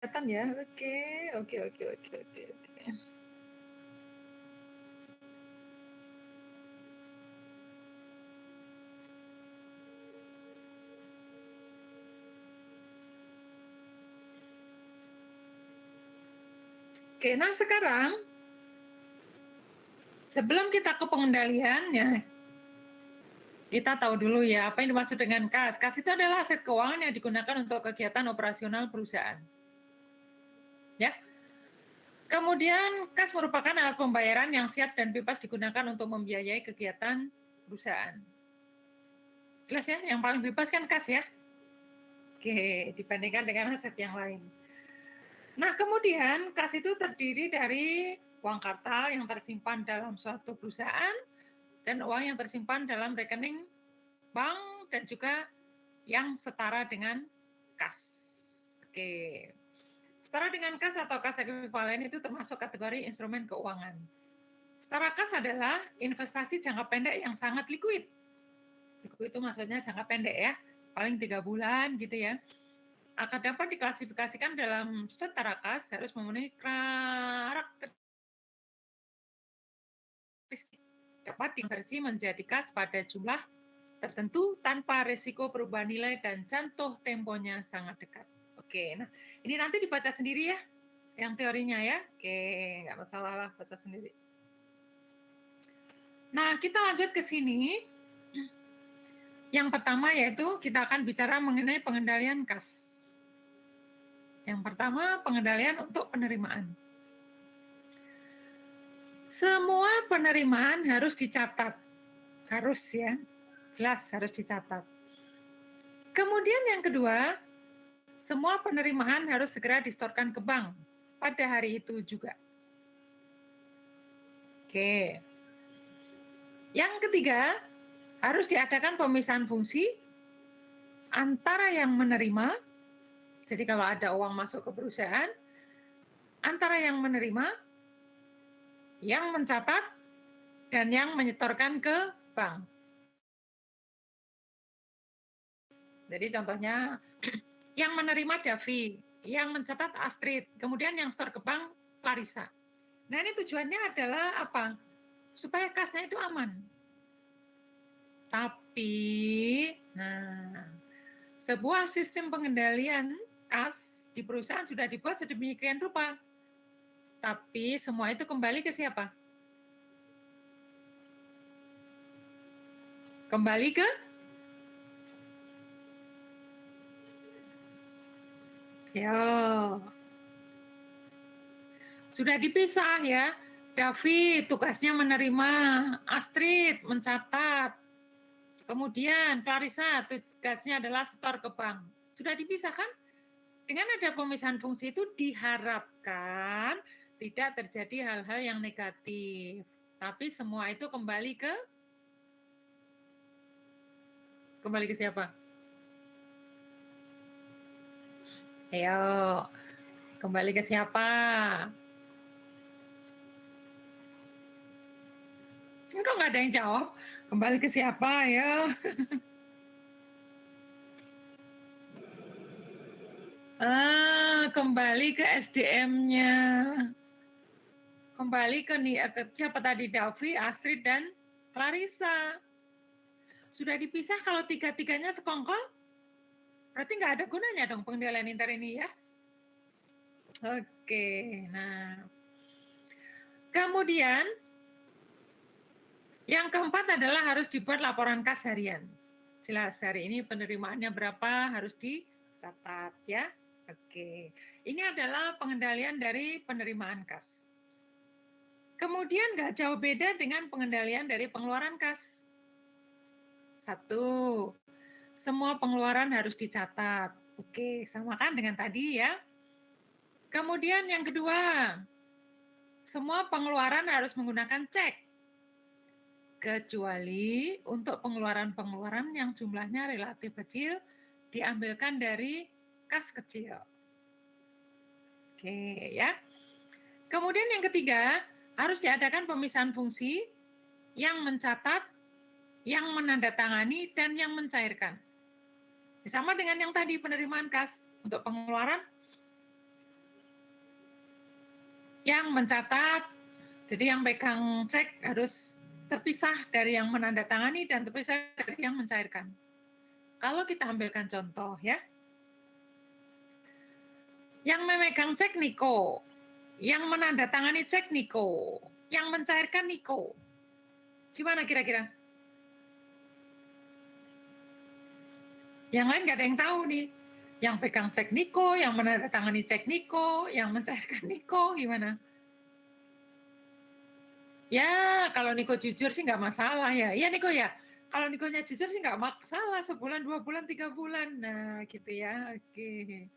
Kelihatan ya? Oke, oke, oke, oke, oke, oke. Oke, nah sekarang sebelum kita ke pengendaliannya, kita tahu dulu ya apa yang dimaksud dengan kas. Kas itu adalah aset keuangan yang digunakan untuk kegiatan operasional perusahaan. Ya. Kemudian kas merupakan alat pembayaran yang siap dan bebas digunakan untuk membiayai kegiatan perusahaan. Jelas ya, yang paling bebas kan kas ya. Oke, dibandingkan dengan aset yang lain. Nah, kemudian kas itu terdiri dari uang kartal yang tersimpan dalam suatu perusahaan dan uang yang tersimpan dalam rekening bank dan juga yang setara dengan kas. Oke. Setara dengan kas atau kas ekuivalen itu termasuk kategori instrumen keuangan. Setara kas adalah investasi jangka pendek yang sangat liquid. Liquid itu maksudnya jangka pendek ya, paling 3 bulan gitu ya. Akan dapat diklasifikasikan dalam setara kas harus memenuhi karakteristik dapat dikonversi menjadi kas pada jumlah tertentu tanpa risiko perubahan nilai dan jatuh temponya sangat dekat. Oke, nah ini nanti dibaca sendiri ya, yang teorinya ya. Oke, nggak masalah lah baca sendiri. Nah, kita lanjut ke sini. Yang pertama yaitu kita akan bicara mengenai pengendalian kas. Yang pertama, pengendalian untuk penerimaan. Semua penerimaan harus dicatat. Harus ya, jelas harus dicatat. Kemudian yang kedua, semua penerimaan harus segera disetorkan ke bank pada hari itu juga. Oke. Yang ketiga, harus diadakan pemisahan fungsi antara yang menerima, jadi kalau ada uang masuk ke perusahaan, antara yang menerima, yang mencatat, dan yang menyetorkan ke bank. Jadi contohnya, yang menerima Davi, yang mencatat Astrid, kemudian yang setor ke bank Clarissa. Nah ini tujuannya adalah apa? Supaya kasnya itu aman. Tapi, nah, sebuah sistem pengendalian kas di perusahaan sudah dibuat sedemikian rupa. Tapi semua itu kembali ke siapa? Kembali ke sudah dipisah ya. David tugasnya menerima, Astrid mencatat, kemudian Clarissa tugasnya adalah setor ke bank. Sudah dipisahkan? Dengan ada pemisahan fungsi itu diharapkan tidak terjadi hal-hal yang negatif. Tapi semua itu kembali ke siapa? Ayo, kembali ke siapa? Kok nggak ada yang jawab? Kembali ke siapa ya? Kembali ke SDM-nya. Kembali ke siapa tadi? Davi, Astrid, dan Clarissa. Sudah dipisah kalau tiga-tiganya sekongkol? Berarti nggak ada gunanya dong pengendalian inter ini ya? Oke, nah. Kemudian, yang keempat adalah harus dibuat laporan kas harian. Jelas, hari ini penerimaannya berapa harus dicatat ya. Oke, ini adalah pengendalian dari penerimaan kas. Kemudian nggak jauh beda dengan pengendalian dari pengeluaran kas. Satu, semua pengeluaran harus dicatat. Oke, samakan dengan tadi ya. Kemudian yang kedua, semua pengeluaran harus menggunakan cek. Kecuali untuk pengeluaran-pengeluaran yang jumlahnya relatif kecil, diambilkan dari kas kecil. Oke ya. Kemudian yang ketiga, harus diadakan pemisahan fungsi yang mencatat, yang menandatangani, dan yang mencairkan. Sama dengan yang tadi penerimaan kas untuk pengeluaran, Yang mencatat, jadi yang pegang cek harus terpisah dari yang menandatangani dan terpisah dari yang mencairkan. Kalau kita ambilkan contoh ya, yang memegang cek Niko, yang menandatangani cek Niko, yang mencairkan Niko. Gimana kira-kira? Yang lain nggak ada yang tahu nih. Yang pegang cek Niko, yang menandatangani cek Niko, yang mencairkan Niko, gimana? Ya, kalau Niko jujur sih nggak masalah ya. Iya Niko ya. Kalau Nikonya jujur sih nggak masalah, sebulan, 2 bulan, 3 bulan. Nah, gitu ya. Oke.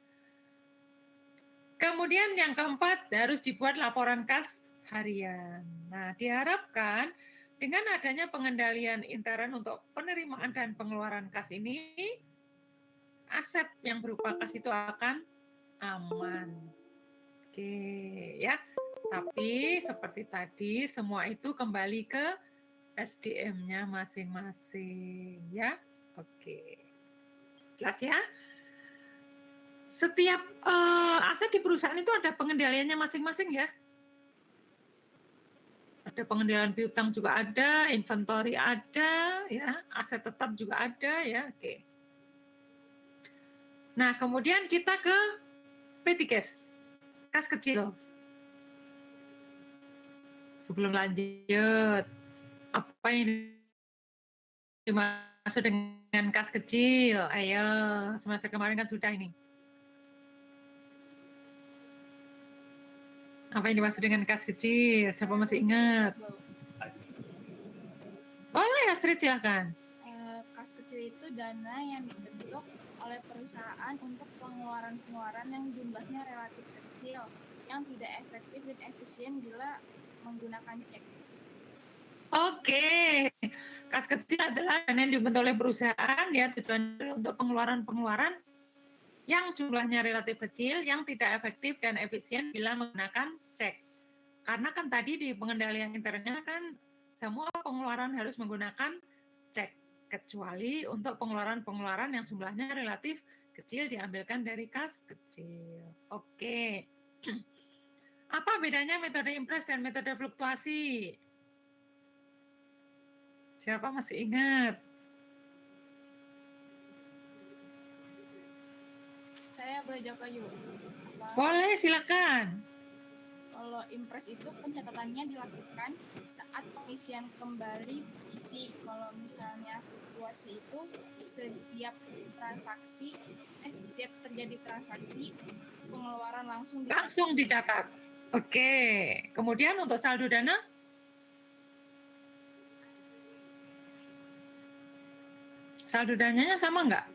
Kemudian yang keempat, harus dibuat laporan kas harian. Nah, diharapkan dengan adanya pengendalian intern untuk penerimaan dan pengeluaran kas ini, aset yang berupa kas itu akan aman. Oke, ya. Tapi seperti tadi, semua itu kembali ke SDM-nya masing-masing, ya. Oke. Jelas ya? Setiap aset di perusahaan itu ada pengendaliannya masing-masing ya. Ada pengendalian piutang juga ada, inventory ada, ya, aset tetap juga ada, ya. Oke. Nah, kemudian kita ke petty cash, kas kecil. Sebelum lanjut, apa yang dimaksud dengan kas kecil? Ayo, semester kemarin kan sudah ini. Apa yang dimaksud dengan kas kecil? Siapa masih ingat? Boleh, Astrid, silakan. Kas kecil itu dana yang dibentuk oleh perusahaan untuk pengeluaran-pengeluaran yang jumlahnya relatif kecil, yang tidak efektif dan efisien bila menggunakan cek. Oke, kas kecil adalah dana yang dibentuk oleh perusahaan ya, tujuannya untuk pengeluaran-pengeluaran yang jumlahnya relatif kecil, yang tidak efektif dan efisien bila menggunakan cek. Karena kan tadi di pengendalian internnya kan semua pengeluaran harus menggunakan cek, kecuali untuk pengeluaran-pengeluaran yang jumlahnya relatif kecil diambilkan dari kas kecil. Oke. Apa bedanya metode impres dan metode fluktuasi? Siapa masih ingat? Saya boleh jawab lagi, Bu? Boleh, silakan. Kalau impres itu pencatatannya dilakukan saat pengisian kembali isi. Kalau misalnya fluktuasi itu setiap terjadi transaksi, pengeluaran langsung dicatat. Oke. Kemudian untuk saldo dana? Saldo dananya sama nggak?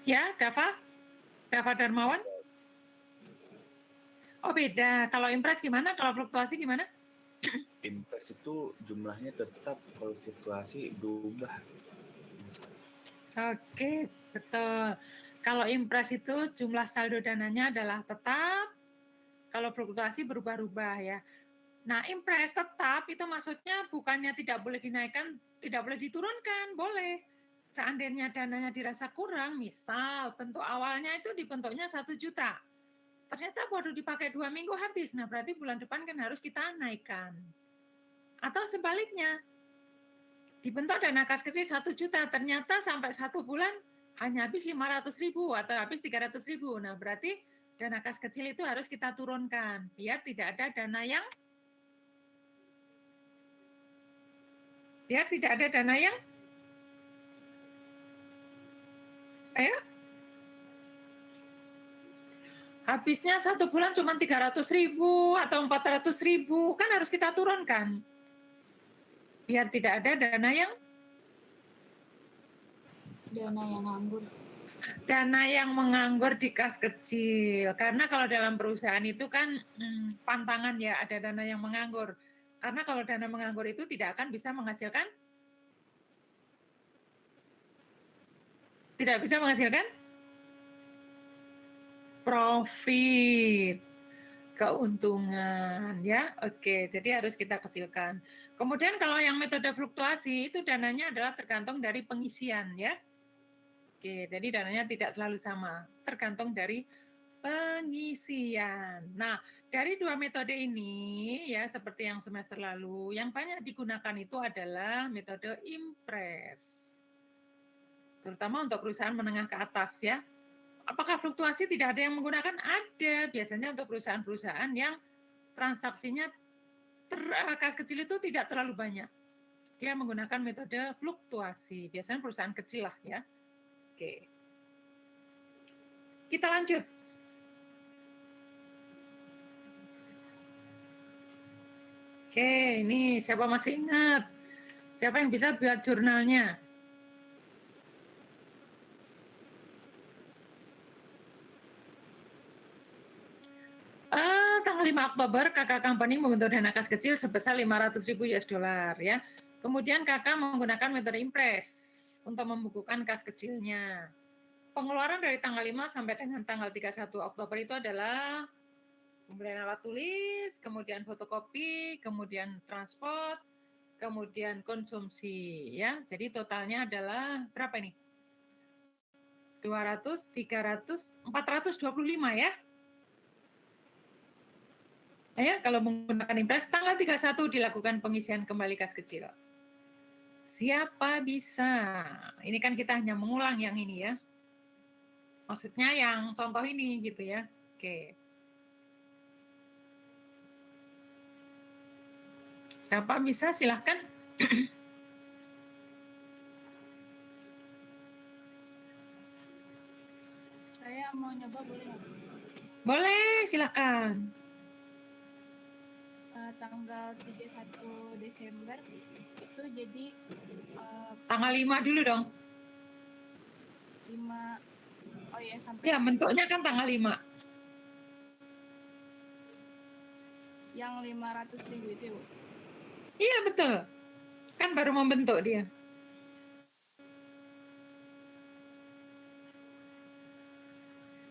Ya, Dava? Dava Darmawan? Oh beda. Kalau impres gimana? Kalau fluktuasi gimana? Impres itu jumlahnya tetap, kalau fluktuasi berubah. Oke, betul. Kalau impres itu jumlah saldo dananya adalah tetap, kalau fluktuasi berubah-ubah ya. Nah, impres tetap itu maksudnya bukannya tidak boleh dinaikkan, tidak boleh diturunkan, boleh. Seandainya dananya dirasa kurang, misal bentuk awalnya itu dibentuknya 1 juta. Ternyata baru dipakai 2 minggu habis, nah berarti bulan depan kan harus kita naikkan. Atau sebaliknya, dibentuk dana kas kecil 1 juta, ternyata sampai 1 bulan hanya habis 500.000 atau habis 300.000. Nah, berarti dana kas kecil itu harus kita turunkan, biar tidak ada dana yang ayo. Habisnya 1 bulan cuma 300.000 atau 400.000, kan harus kita turunkan. Biar tidak ada dana yang nganggur. Dana yang menganggur di kas kecil. Karena kalau dalam perusahaan itu kan pantangan ya, ada dana yang menganggur. Karena kalau dana menganggur itu tidak akan bisa menghasilkan profit, keuntungan ya. Oke, jadi harus kita kecilkan. Kemudian kalau yang metode fluktuasi itu dananya adalah tergantung dari pengisian ya. Oke, jadi dananya tidak selalu sama, tergantung dari pengisian. Nah, dari dua metode ini ya seperti yang semester lalu, yang banyak digunakan itu adalah metode impres. Terutama untuk perusahaan menengah ke atas ya. Apakah fluktuasi tidak ada yang menggunakan? Ada. Biasanya untuk perusahaan-perusahaan yang transaksinya kas kecil itu tidak terlalu banyak. Dia menggunakan metode fluktuasi. Biasanya perusahaan kecil lah ya. Oke. Kita lanjut. Oke, ini siapa masih ingat? Siapa yang bisa buat jurnalnya? Tanggal 5 Oktober, kakak company membentuk dana kas kecil sebesar 500.000 US dollar ya. Kemudian kakak menggunakan metode impres untuk membukukan kas kecilnya. Pengeluaran dari tanggal 5 sampai dengan tanggal 31 Oktober itu adalah pembelian alat tulis, kemudian fotokopi, kemudian transport, kemudian konsumsi ya. Jadi totalnya adalah berapa ini? 200, 300, 425 ya. Ya, kalau menggunakan impres, tanggal 31 dilakukan pengisian kembali kas kecil. Siapa bisa? Ini kan kita hanya mengulang yang ini ya. Maksudnya yang contoh ini gitu ya. Oke. Siapa bisa? Silahkan. Saya mau nyoba boleh nggak? Boleh, silahkan. Tanggal 31 Desember itu jadi Tanggal 5 dulu dong. 5, oh ya sampai Ya, bentuknya kan tanggal 5. yang 500.000 itu, Bu. Iya, betul. Kan baru membentuk dia.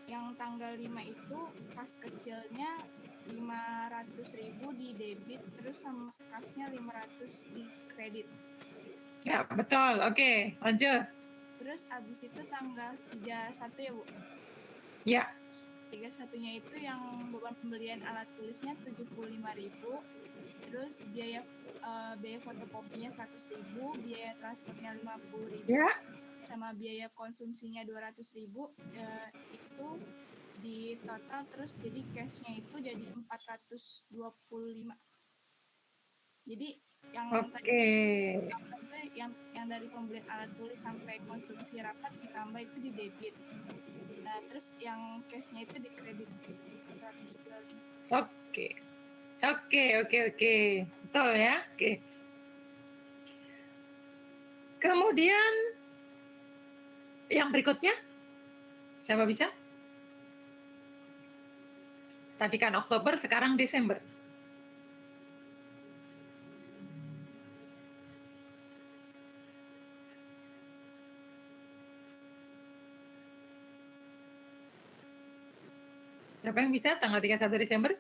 Yang tanggal 5 itu kas kecilnya 500.000 di debit, terus sama kasnya 500 di kredit. Ya, betul. Oke, lanjut. Terus abis itu tanggal 31 ya, Bu? Ya. 31-nya itu yang beban pembelian alat tulisnya 75.000, terus biaya fotokopinya 100.000, biaya transportnya 50.000, Ya. sama biaya konsumsinya 200.000, itu di total, terus jadi cashnya itu jadi 425. Jadi yang yang dari pembelian alat tulis sampai konsumsi rapat ditambah itu di debit. Nah, terus yang cashnya itu di kredit. Oke. Betul ya. Oke. Kemudian yang berikutnya, siapa bisa? Tadi kan Oktober, sekarang Desember. Siapa yang bisa tanggal 31 Desember?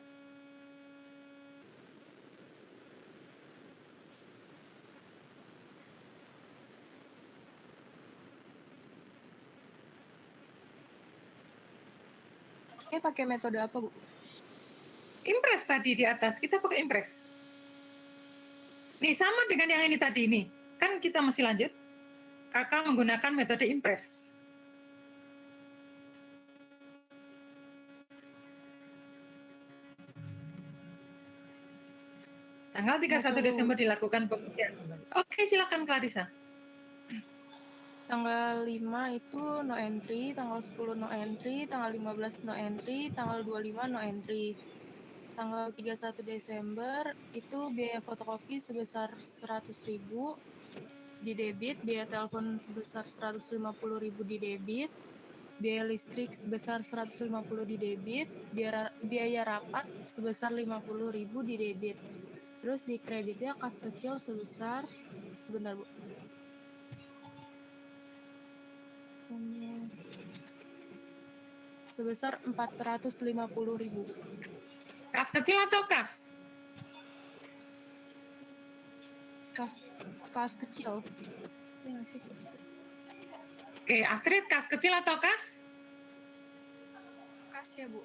Ini pakai metode apa, Bu? Impres tadi di atas, kita pakai impres. Nih sama dengan yang ini tadi nih. Kan kita masih lanjut. Kakak menggunakan metode impres. Tanggal 31 Desember dilakukan pengisian. Oke, silakan Clarissa. Tanggal 5 itu no entry, tanggal 10 no entry, tanggal 15 no entry, tanggal 25 no entry. Tanggal 31 Desember itu biaya fotokopi sebesar 100.000 di debit, biaya telepon sebesar 150.000 di debit, biaya listrik sebesar 150 di debit, biaya rapat sebesar 50.000 di debit. Terus di kreditnya kas kecil sebesar, benar Bu, sebesar 450.000. Kas kecil atau kas? Kas kecil. Oke, Astrid, kas kecil atau kas? Kas ya, Bu.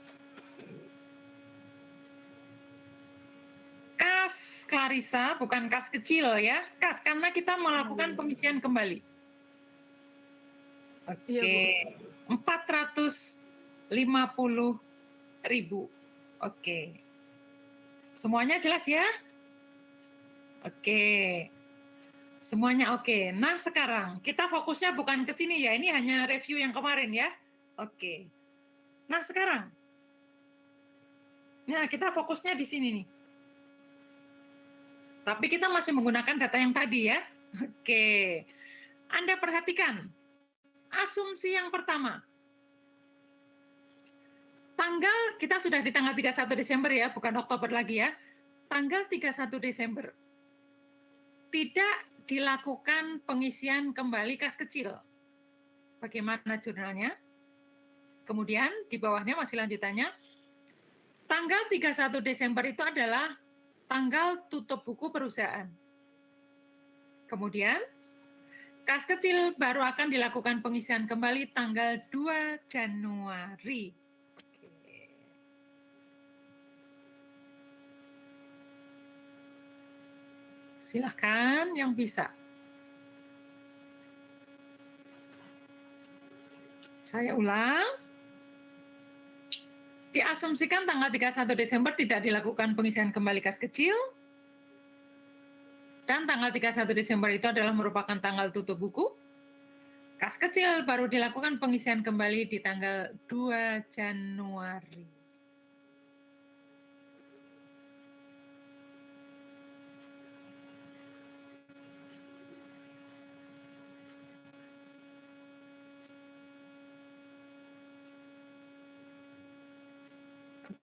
Kas, Clarissa, bukan kas kecil ya. Kas, karena kita melakukan pengisian kembali. Iya, Oke, 450.000. Oke. Semuanya jelas ya? Oke. Semuanya oke. Nah, sekarang kita fokusnya bukan ke sini ya. Ini hanya review yang kemarin ya. Oke. Nah, sekarang. Nah, kita fokusnya di sini nih. Tapi kita masih menggunakan data yang tadi ya. Oke. Anda perhatikan. Asumsi yang pertama. Tanggal, kita sudah di tanggal 31 Desember ya, bukan Oktober lagi ya. Tanggal 31 Desember. Tidak dilakukan pengisian kembali kas kecil. Bagaimana jurnalnya? Kemudian di bawahnya masih lanjutannya. Tanggal 31 Desember itu adalah tanggal tutup buku perusahaan. Kemudian kas kecil baru akan dilakukan pengisian kembali tanggal 2 Januari. Silahkan yang bisa. Saya ulang. Diasumsikan tanggal 31 Desember tidak dilakukan pengisian kembali kas kecil. Dan tanggal 31 Desember itu adalah merupakan tanggal tutup buku. Kas kecil baru dilakukan pengisian kembali di tanggal 2 Januari.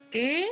Oke.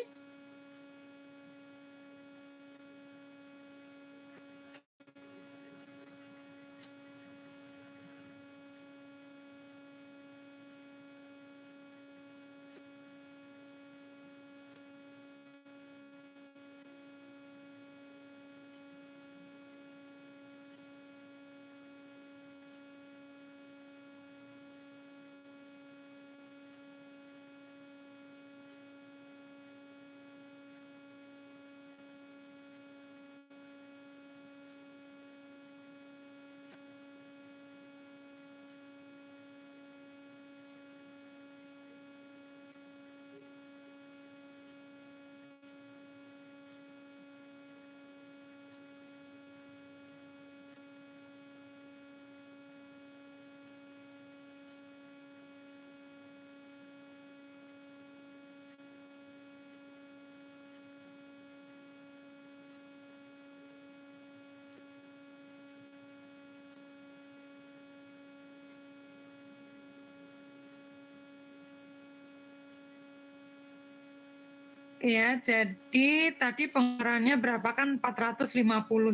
Ya, jadi tadi pengeluarannya berapa kan 450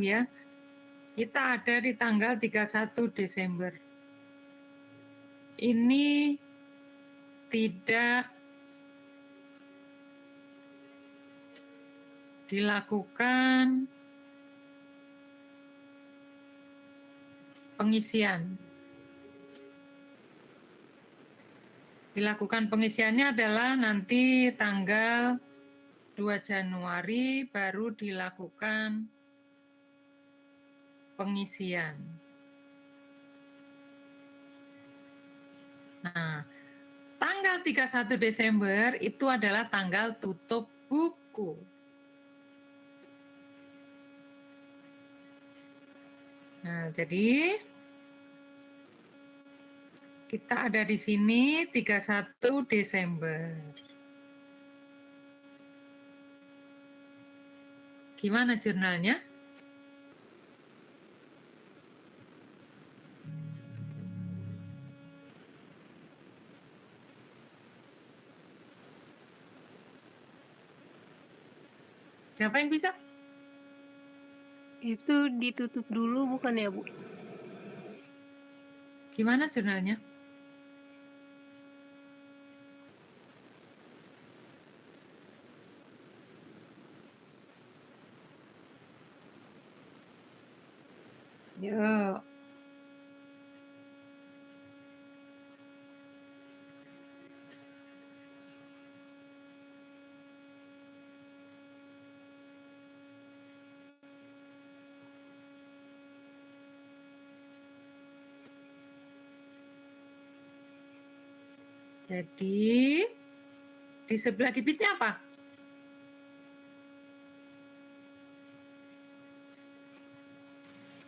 ya. Kita ada di tanggal 31 Desember. Ini tidak dilakukan pengisian. Dilakukan pengisiannya adalah nanti tanggal 2 Januari baru dilakukan pengisian. Nah, tanggal 31 Desember itu adalah tanggal tutup buku. Nah, jadi kita ada di sini 31 Desember. Gimana jurnalnya? Siapa yang bisa? Itu ditutup dulu bukan ya, Bu? Gimana jurnalnya? Yuk. Jadi di sebelah debitnya apa?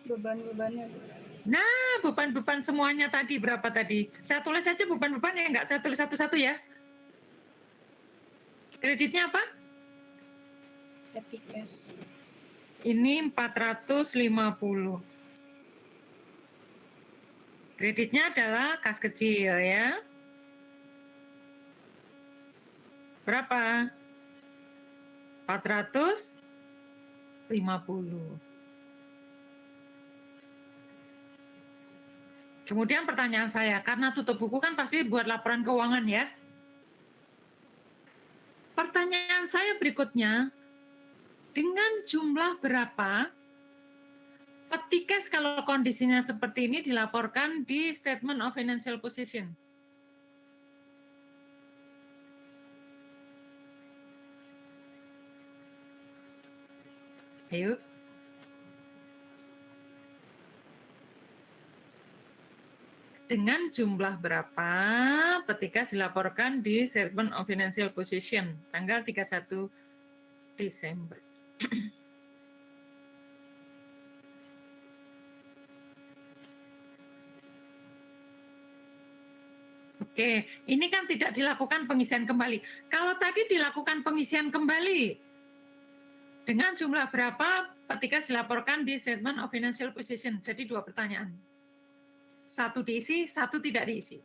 Beban-bebannya. Nah, beban-beban semuanya tadi berapa tadi? Saya tulis saja beban-beban ya, enggak saya tulis satu-satu ya. Kreditnya apa? Petty cash. Ini 450. Kreditnya adalah kas kecil ya. Berapa? 450. Kemudian pertanyaan saya, karena tutup buku kan pasti buat laporan keuangan ya. Pertanyaan saya berikutnya, dengan jumlah berapa petty cash kalau kondisinya seperti ini dilaporkan di Statement of Financial Position? Ayo. Dengan jumlah berapa petty cash dilaporkan di Statement of Financial Position tanggal 31 Desember. Oke, ini kan tidak dilakukan pengisian kembali. Kalau tadi dilakukan pengisian kembali, dengan jumlah berapa petty cash dilaporkan di Statement of Financial Position? Jadi 2 pertanyaan. Satu diisi, satu tidak diisi.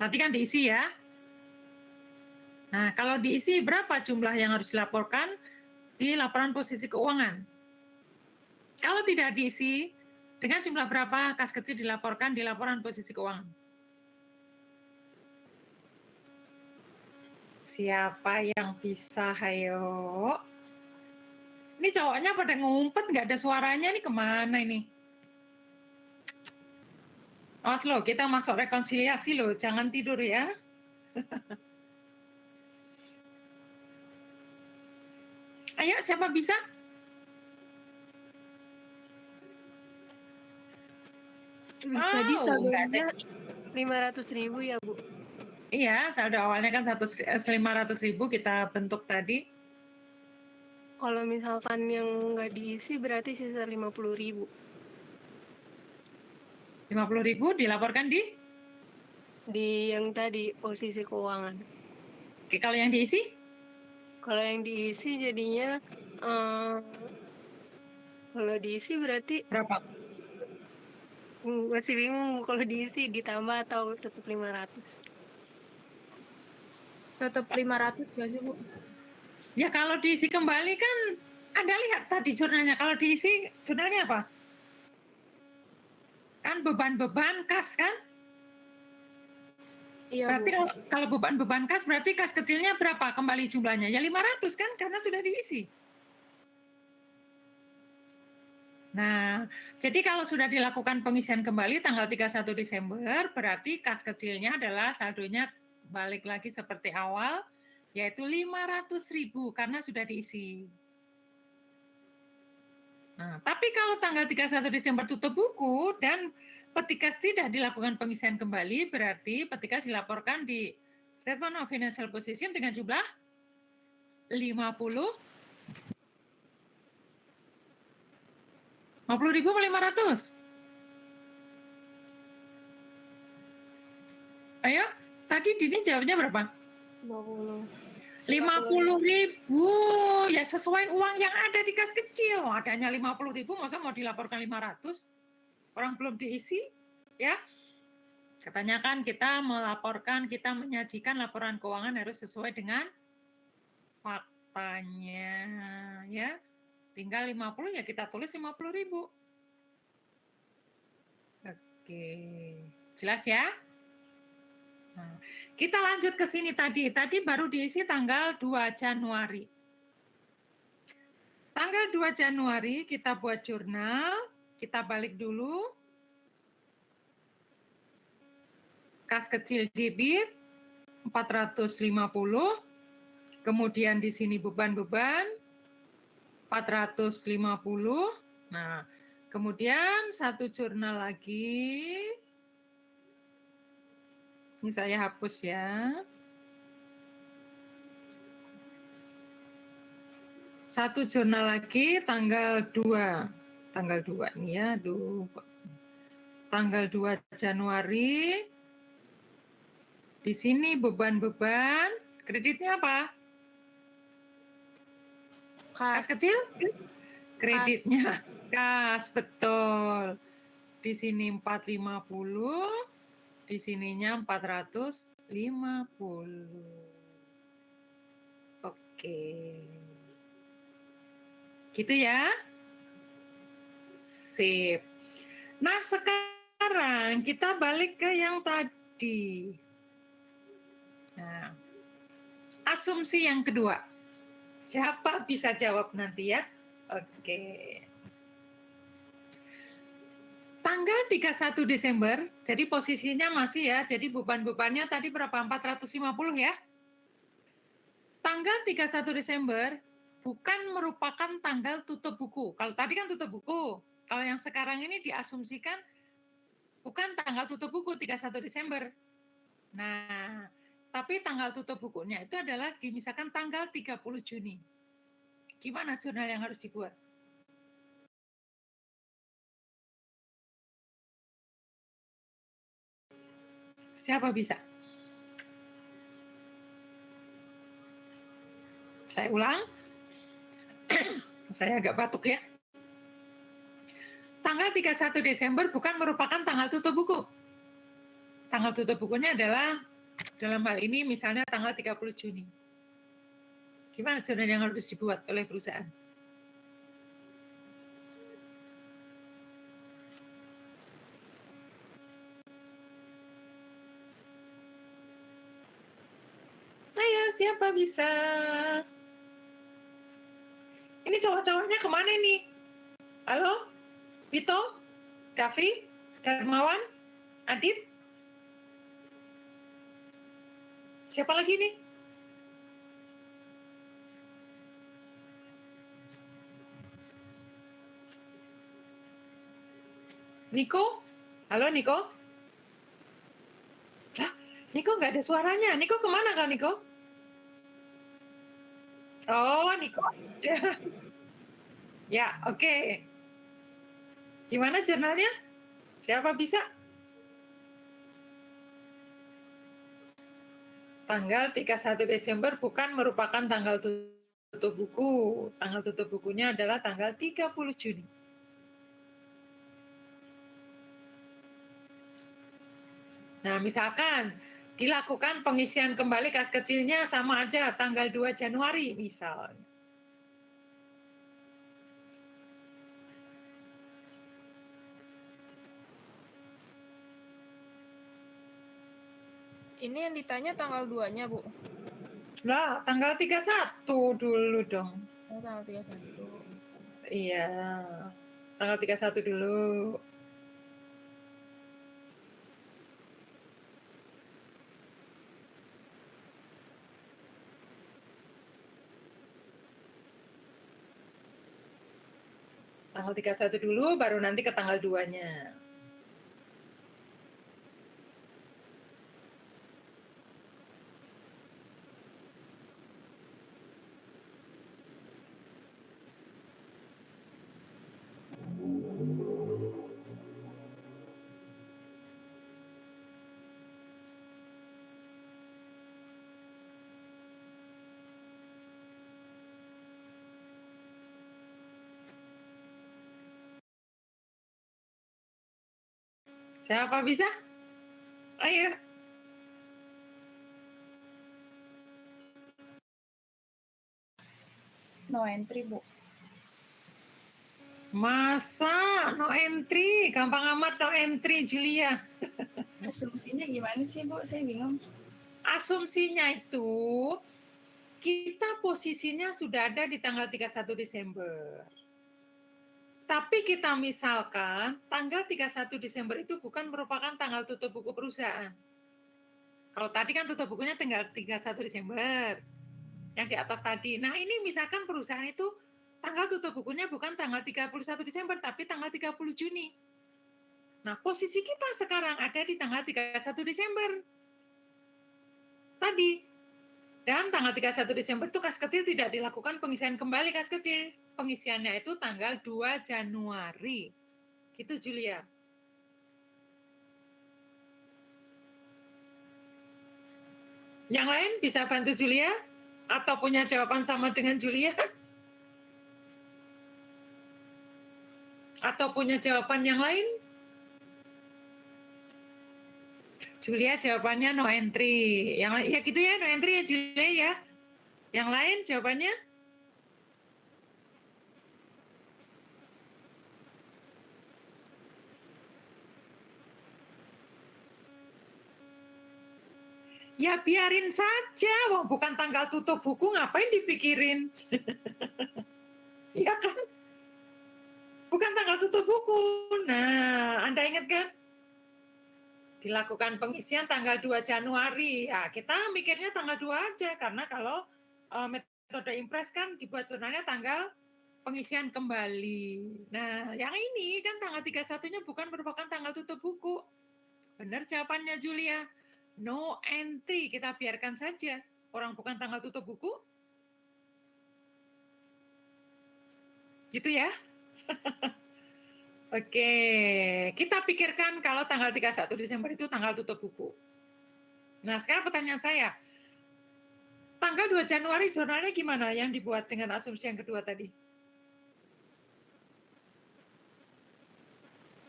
Tadi kan diisi ya. Nah, kalau diisi berapa jumlah yang harus dilaporkan di laporan posisi keuangan? Kalau tidak diisi, dengan jumlah berapa kas kecil dilaporkan di laporan posisi keuangan? Siapa yang bisa, hayo? Ini cowoknya pada ngumpet, nggak ada suaranya, ini kemana ini? Awas loh, kita masuk rekonsiliasi loh, jangan tidur ya. Ayo, siapa bisa? Tadi Oh, saldonya 500.000 ya, Bu? Iya, saldo awalnya kan 500.000 kita bentuk tadi. Kalau misalkan yang nggak diisi berarti sisa 50.000. 50.000 dilaporkan di? Di yang tadi, posisi keuangan. Oke, kalau yang diisi? Kalau yang diisi jadinya, kalau diisi berarti Berapa? masih bingung Bu, kalau diisi ditambah atau tetap 500. Tetap 500 nggak sih, Bu? Ya kalau diisi kembali kan, Anda lihat tadi jurnalnya, kalau diisi jurnalnya apa? Kan beban-beban kas kan? Iya, Berarti Bu. kalau beban-beban kas, berarti kas kecilnya berapa kembali jumlahnya? Ya 500 kan, karena sudah diisi. Nah, jadi kalau sudah dilakukan pengisian kembali tanggal 31 Desember, berarti kas kecilnya adalah saldonya balik lagi seperti awal, yaitu 500.000 karena sudah diisi. Nah, tapi kalau tanggal 31 Desember tutup buku dan petty cash tidak dilakukan pengisian kembali, berarti petty cash dilaporkan di Statement of Financial Position dengan jumlah 50.000 atau 500? Ayo, tadi Dini jawabnya berapa? 20. 50.000, ya sesuai uang yang ada di kas kecil. Adanya 50.000, masa mau dilaporkan 500? Orang belum diisi, ya. Katanya kan kita melaporkan, kita menyajikan laporan keuangan harus sesuai dengan faktanya, ya. Tinggal 50 ya kita tulis 50.000. Oke, jelas ya? Nah, kita lanjut ke sini tadi. Tadi baru diisi tanggal 2 Januari. Tanggal 2 Januari kita buat jurnal, kita balik dulu. Kas kecil debit 450. Kemudian di sini beban-beban 450. Nah, kemudian satu jurnal lagi Ini saya hapus ya. Satu jurnal lagi tanggal 2. Tanggal 2 nih ya. Tanggal 2 Januari. Di sini beban-beban. Kreditnya apa? Kas kecil? Kreditnya kas, betul. Di sini 450, di sininya 450. Oke. Gitu ya. Sip. Nah, sekarang kita balik ke yang tadi. Nah, asumsi yang kedua. Siapa bisa jawab nanti ya? Oke. Tanggal 31 Desember, jadi posisinya masih ya, jadi beban-bebannya tadi berapa? 450 ya? Tanggal 31 Desember bukan merupakan tanggal tutup buku. Kalau tadi kan tutup buku. Kalau yang sekarang ini diasumsikan bukan tanggal tutup buku 31 Desember. Nah, tapi tanggal tutup bukunya itu adalah misalkan tanggal 30 Juni. Gimana jurnal yang harus dibuat? Siapa bisa? Saya ulang. Saya agak batuk ya. Tanggal 31 Desember bukan merupakan tanggal tutup buku. Tanggal tutup bukunya adalah dalam hal ini misalnya tanggal 30 Juni. Gimana jurnal yang harus dibuat oleh perusahaan? Ayo, siapa bisa? Ini cowok-cowoknya kemana nih? Halo? Vito? Davi? Darmawan? Adit? Siapa lagi nih? Niko? Halo Niko? Lah, Niko nggak ada suaranya. Niko kemana kak Niko? Oh, Niko. Ya, oke. Gimana jurnalnya? Siapa bisa? Tanggal 31 Desember bukan merupakan tanggal tutup buku. Tanggal tutup bukunya adalah tanggal 30 Juni. Nah, misalkan dilakukan pengisian kembali kas kecilnya sama aja tanggal 2 Januari misalnya. Ini yang ditanya tanggal 2-nya, Bu. Lah, tanggal 31 dulu dong. Oh, tanggal 31. Iya, tanggal 31 dulu. Tanggal 31 dulu, baru nanti ke tanggal 2-nya. Siapa bisa? Ayo. No entry, Bu. Masa no entry? Gampang amat no entry, Julia. Asumsinya gimana sih, Bu? Saya bingung. Asumsinya itu kita posisinya sudah ada di tanggal 31 Desember. Tapi kita misalkan tanggal 31 Desember itu bukan merupakan tanggal tutup buku perusahaan. Kalau tadi kan tutup bukunya tanggal 31 Desember. Yang di atas tadi. Nah ini misalkan perusahaan itu tanggal tutup bukunya bukan tanggal 31 Desember, tapi tanggal 30 Juni. Nah posisi kita sekarang ada di tanggal 31 Desember. tadi. Dan tanggal 31 Desember itu kas kecil tidak dilakukan pengisian kembali kas kecil. Pengisiannya itu tanggal 2 Januari. Gitu Julia. Yang lain bisa bantu Julia? Atau punya jawaban sama dengan Julia? Atau punya jawaban yang lain? Julia jawabannya no entry. Yang ya gitu ya, no entry ya Julia ya. Yang lain jawabannya? Ya biarin saja, wong bukan tanggal tutup buku ngapain dipikirin? Iya kan? Bukan tanggal tutup buku. Nah, Anda ingat kan? Dilakukan pengisian tanggal 2 Januari. Ya, kita mikirnya tanggal 2 aja, karena kalau metode Impress kan dibuat jurnalnya tanggal pengisian kembali. Nah, yang ini kan tanggal 31-nya bukan merupakan tanggal tutup buku. Benar jawabannya Julia. No entry, kita biarkan saja. Orang bukan tanggal tutup buku. Gitu ya. Oke, kita pikirkan kalau tanggal 31 Desember itu tanggal tutup buku. Nah, sekarang pertanyaan saya. Tanggal 2 Januari jurnalnya gimana yang dibuat dengan asumsi yang kedua tadi?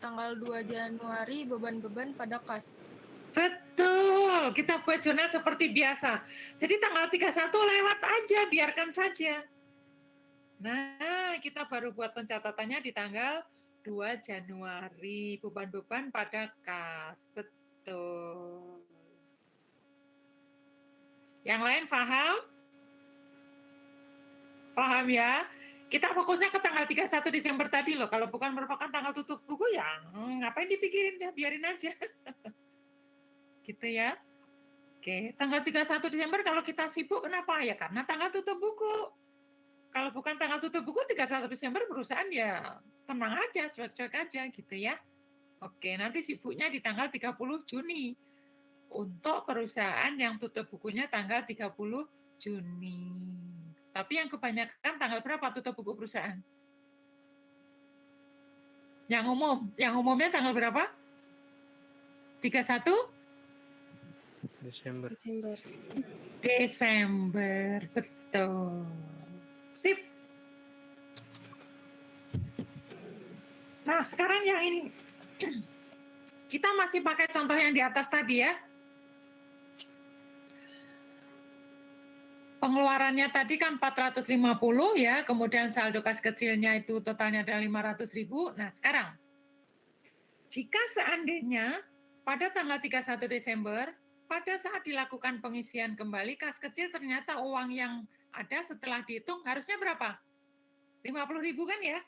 Tanggal 2 Januari beban-beban pada kas. Betul, kita buat jurnal seperti biasa. Jadi tanggal 31 lewat aja, biarkan saja. Nah, kita baru buat pencatatannya di tanggal 2 Januari, beban-beban pada kas. Betul. Yang lain paham? Paham ya? Kita fokusnya ke tanggal 31 Desember tadi loh. Kalau bukan merupakan tanggal tutup buku ya ngapain dipikirin ya, biarin aja. Gitu ya. Oke, tanggal 31 Desember kalau kita sibuk kenapa? Ya karena tanggal tutup buku. Kalau bukan tanggal tutup buku 31 Desember perusahaan ya tenang aja, cuek-cuek aja gitu ya. Oke, nanti sibuknya di tanggal 30 Juni. Untuk perusahaan yang tutup bukunya tanggal 30 Juni. Tapi yang kebanyakan tanggal berapa tutup buku perusahaan? Yang umumnya tanggal berapa? 31? Desember. Desember, betul. Sip. Nah, sekarang yang ini. Kita masih pakai contoh yang di atas tadi ya. Pengeluarannya tadi kan 450 ya, kemudian saldo kas kecilnya itu totalnya ada 500.000. Nah, sekarang jika seandainya pada tanggal 31 Desember, pada saat dilakukan pengisian kembali kas kecil ternyata uang yang ada setelah dihitung harusnya berapa? 50.000 kan ya?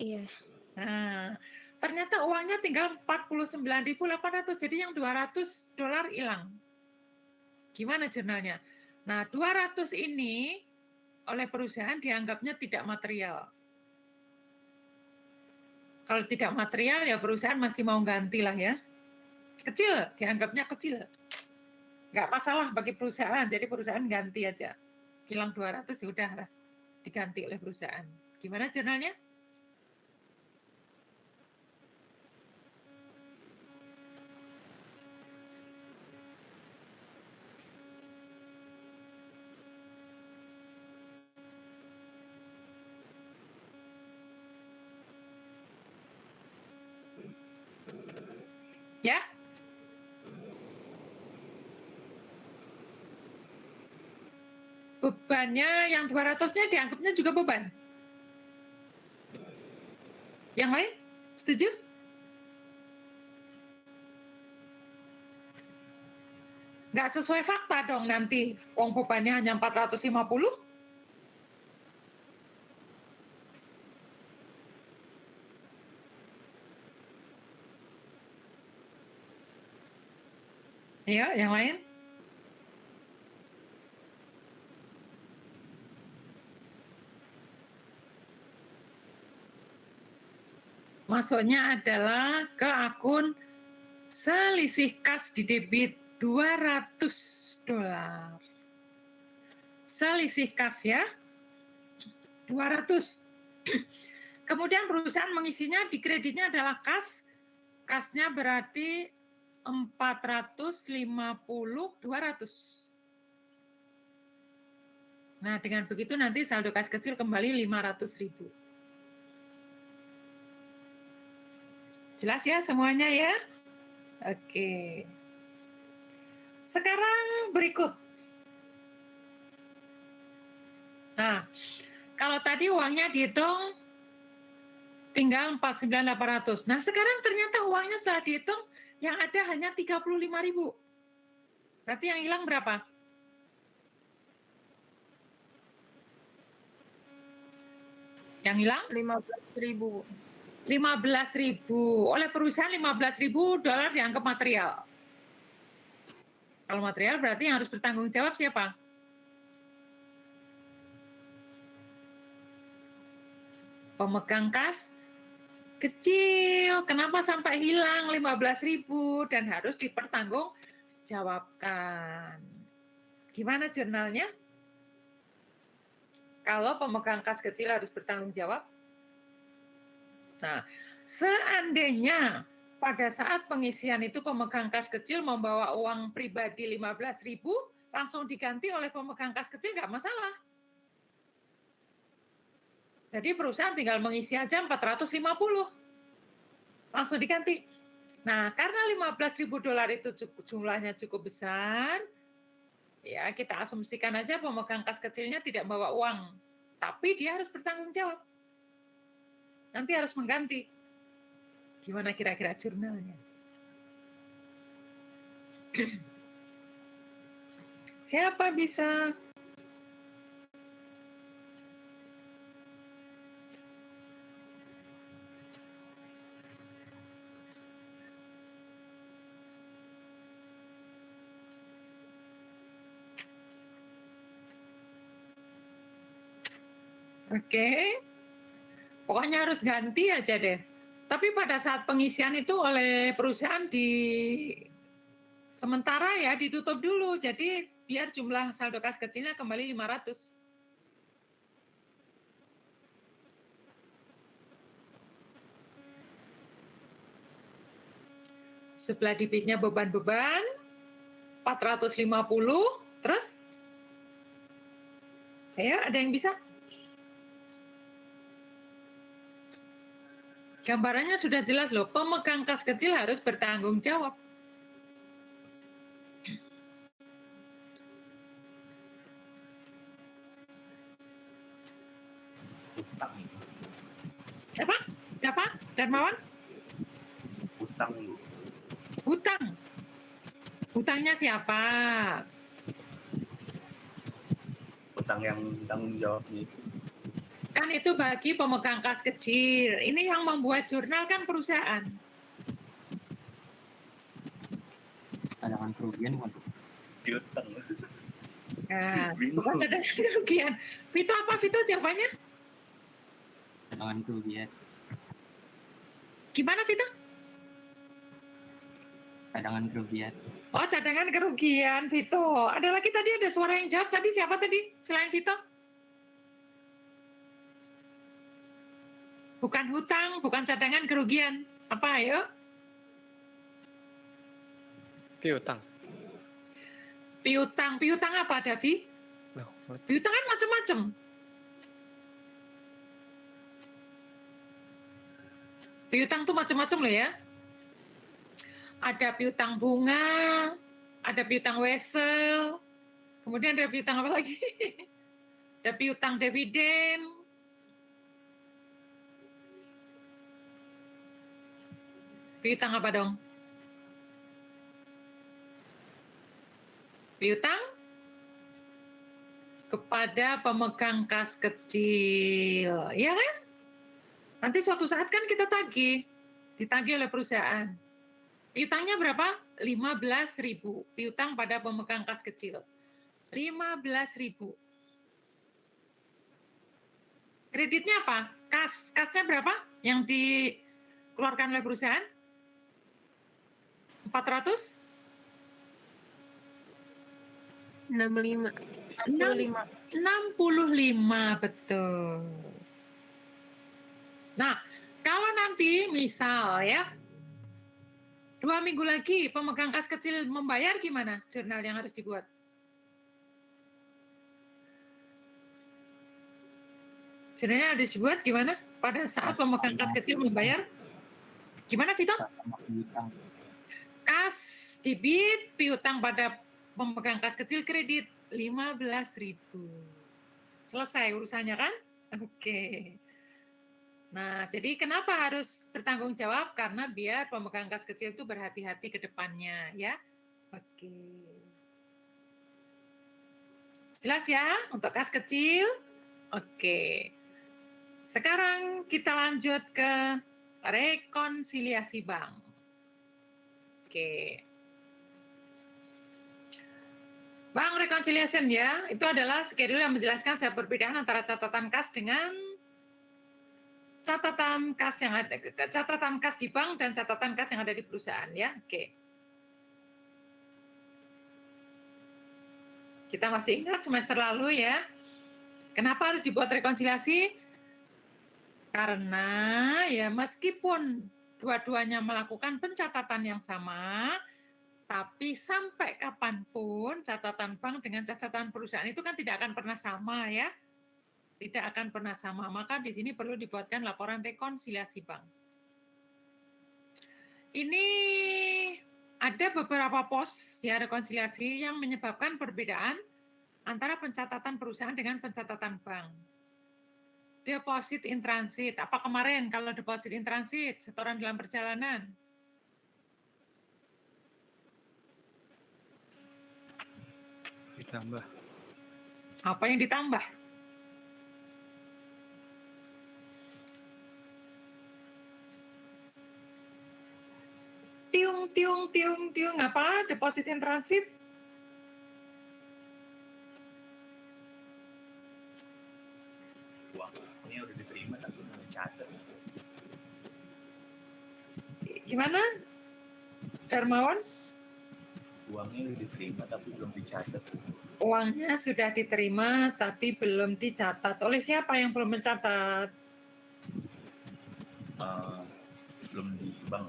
Iya. Nah, ternyata uangnya tinggal 49.800, jadi yang $200 hilang. Gimana jurnalnya? Nah, 200 ini oleh perusahaan dianggapnya tidak material. Kalau tidak material ya perusahaan masih mau ganti lah ya. Kecil, dianggapnya kecil. Nggak masalah bagi perusahaan, jadi perusahaan ganti aja. Hilang 200 ya udah lah, diganti oleh perusahaan. Gimana jurnalnya? Ya? Bebannya yang 200-nya dianggapnya juga beban. Yang lain? Setuju? Nggak sesuai fakta dong nanti. Uang bebannya hanya 450. Ya, yang lain? Masuknya adalah ke akun selisih kas di debit. $200. Selisih kas ya, 200. Kemudian perusahaan mengisinya di kreditnya adalah kas. Kasnya berarti 450, 200. Nah, dengan begitu nanti saldo kas kecil kembali 500.000. Jelas ya semuanya ya? Oke. Sekarang berikut. Nah, kalau tadi uangnya dihitung tinggal 49.800. Nah, sekarang ternyata uangnya setelah dihitung yang ada hanya 35.000. Berarti yang hilang berapa? Yang hilang? 15.000. 15.000. Oleh perusahaan $15.000 dianggap material. Kalau material berarti yang harus bertanggung jawab siapa? Pemegang kas kecil. Kenapa sampai hilang 15.000 dan harus dipertanggungjawabkan? Gimana jurnalnya? Kalau pemegang kas kecil harus bertanggung jawab? Nah, seandainya pada saat pengisian itu pemegang kas kecil membawa uang pribadi 15.000, langsung diganti oleh pemegang kas kecil nggak masalah. Jadi perusahaan tinggal mengisi aja 450, langsung diganti. Nah, karena $15.000 itu jumlahnya cukup besar, ya kita asumsikan aja pemegang kas kecilnya tidak bawa uang, tapi dia harus bertanggung jawab. Nanti harus mengganti. Gimana kira-kira jurnalnya? Siapa bisa? Oke. Pokoknya harus ganti aja deh. Tapi pada saat pengisian itu oleh perusahaan sementara ya ditutup dulu. Jadi biar jumlah saldo kas kecilnya kembali 500. Sebelah debitnya beban-beban 450, terus ya ada yang bisa? Gambarannya sudah jelas loh, pemegang kas kecil harus bertanggung jawab. Utang. Siapa? Siapa? Darmawan? Utang. Hutang. Hutangnya siapa? Utang yang tanggung jawabnya itu. Kan itu bagi pemegang kas kecil. Ini yang membuat jurnal kan perusahaan. Cadangan kerugian waduh. Piutang. Nah, Bingung. bukan cadangan kerugian. Vito apa Vito jawabannya? Cadangan kerugian. Gimana Vito? Cadangan kerugian. Oh, cadangan kerugian Vito. Ada lagi tadi ada suara yang jawab tadi, siapa tadi selain Vito? Bukan hutang, bukan cadangan kerugian. Apa ayo? Piutang. Piutang. Piutang apa, Davi? Piutang kan macam-macam. Piutang tuh macam-macam loh ya. Ada piutang bunga, ada piutang wesel, kemudian ada piutang apa lagi? Ada piutang dividen. Piutang apa dong? Piutang kepada pemegang kas kecil, ya kan? Nanti suatu saat kan kita ditagih oleh perusahaan. Piutangnya berapa? 15.000. Piutang pada pemegang kas kecil. 15.000. Kreditnya apa? Kasnya berapa? Yang dikeluarkan oleh perusahaan? 400? 65. 65. 65, betul. Nah, kalau nanti misal ya, 2 minggu lagi pemegang kas kecil membayar, gimana jurnal yang harus dibuat? Jurnalnya harus dibuat gimana? Pada saat pemegang kas kecil membayar, gimana Vito? Piutang. Kas debit, piutang pada pemegang kas kecil, kredit 15.000. Selesai urusannya kan? Oke. Nah, jadi kenapa harus bertanggung jawab? Karena biar pemegang kas kecil itu berhati-hati ke depannya, ya. Oke. Jelas ya untuk kas kecil? Oke. Sekarang kita lanjut ke rekonsiliasi bank. Oke. Bank reconciliation ya, itu adalah schedule yang menjelaskan secara perbedaan antara catatan kas dengan catatan kas yang ada, catatan kas di bank dan catatan kas yang ada di perusahaan ya. Oke. Kita masih ingat semester lalu ya. Kenapa harus dibuat rekonsiliasi? Karena ya meskipun dua-duanya melakukan pencatatan yang sama, tapi sampai kapanpun catatan bank dengan catatan perusahaan itu kan tidak akan pernah sama ya. Tidak akan pernah sama, maka di sini perlu dibuatkan laporan rekonsiliasi bank. Ini ada beberapa pos ya rekonsiliasi yang menyebabkan perbedaan antara pencatatan perusahaan dengan pencatatan bank. Deposit in transit, apa kemarin kalau deposit in transit, setoran dalam perjalanan? Ditambah. Apa yang ditambah? Tiung, apa? Deposit in transit? Uangnya udah diterima tapi belum dicatat. Gimana? Darmawan? Uangnya udah diterima tapi belum dicatat. Uangnya sudah diterima tapi belum dicatat. Oleh siapa yang belum mencatat? Belum di bank.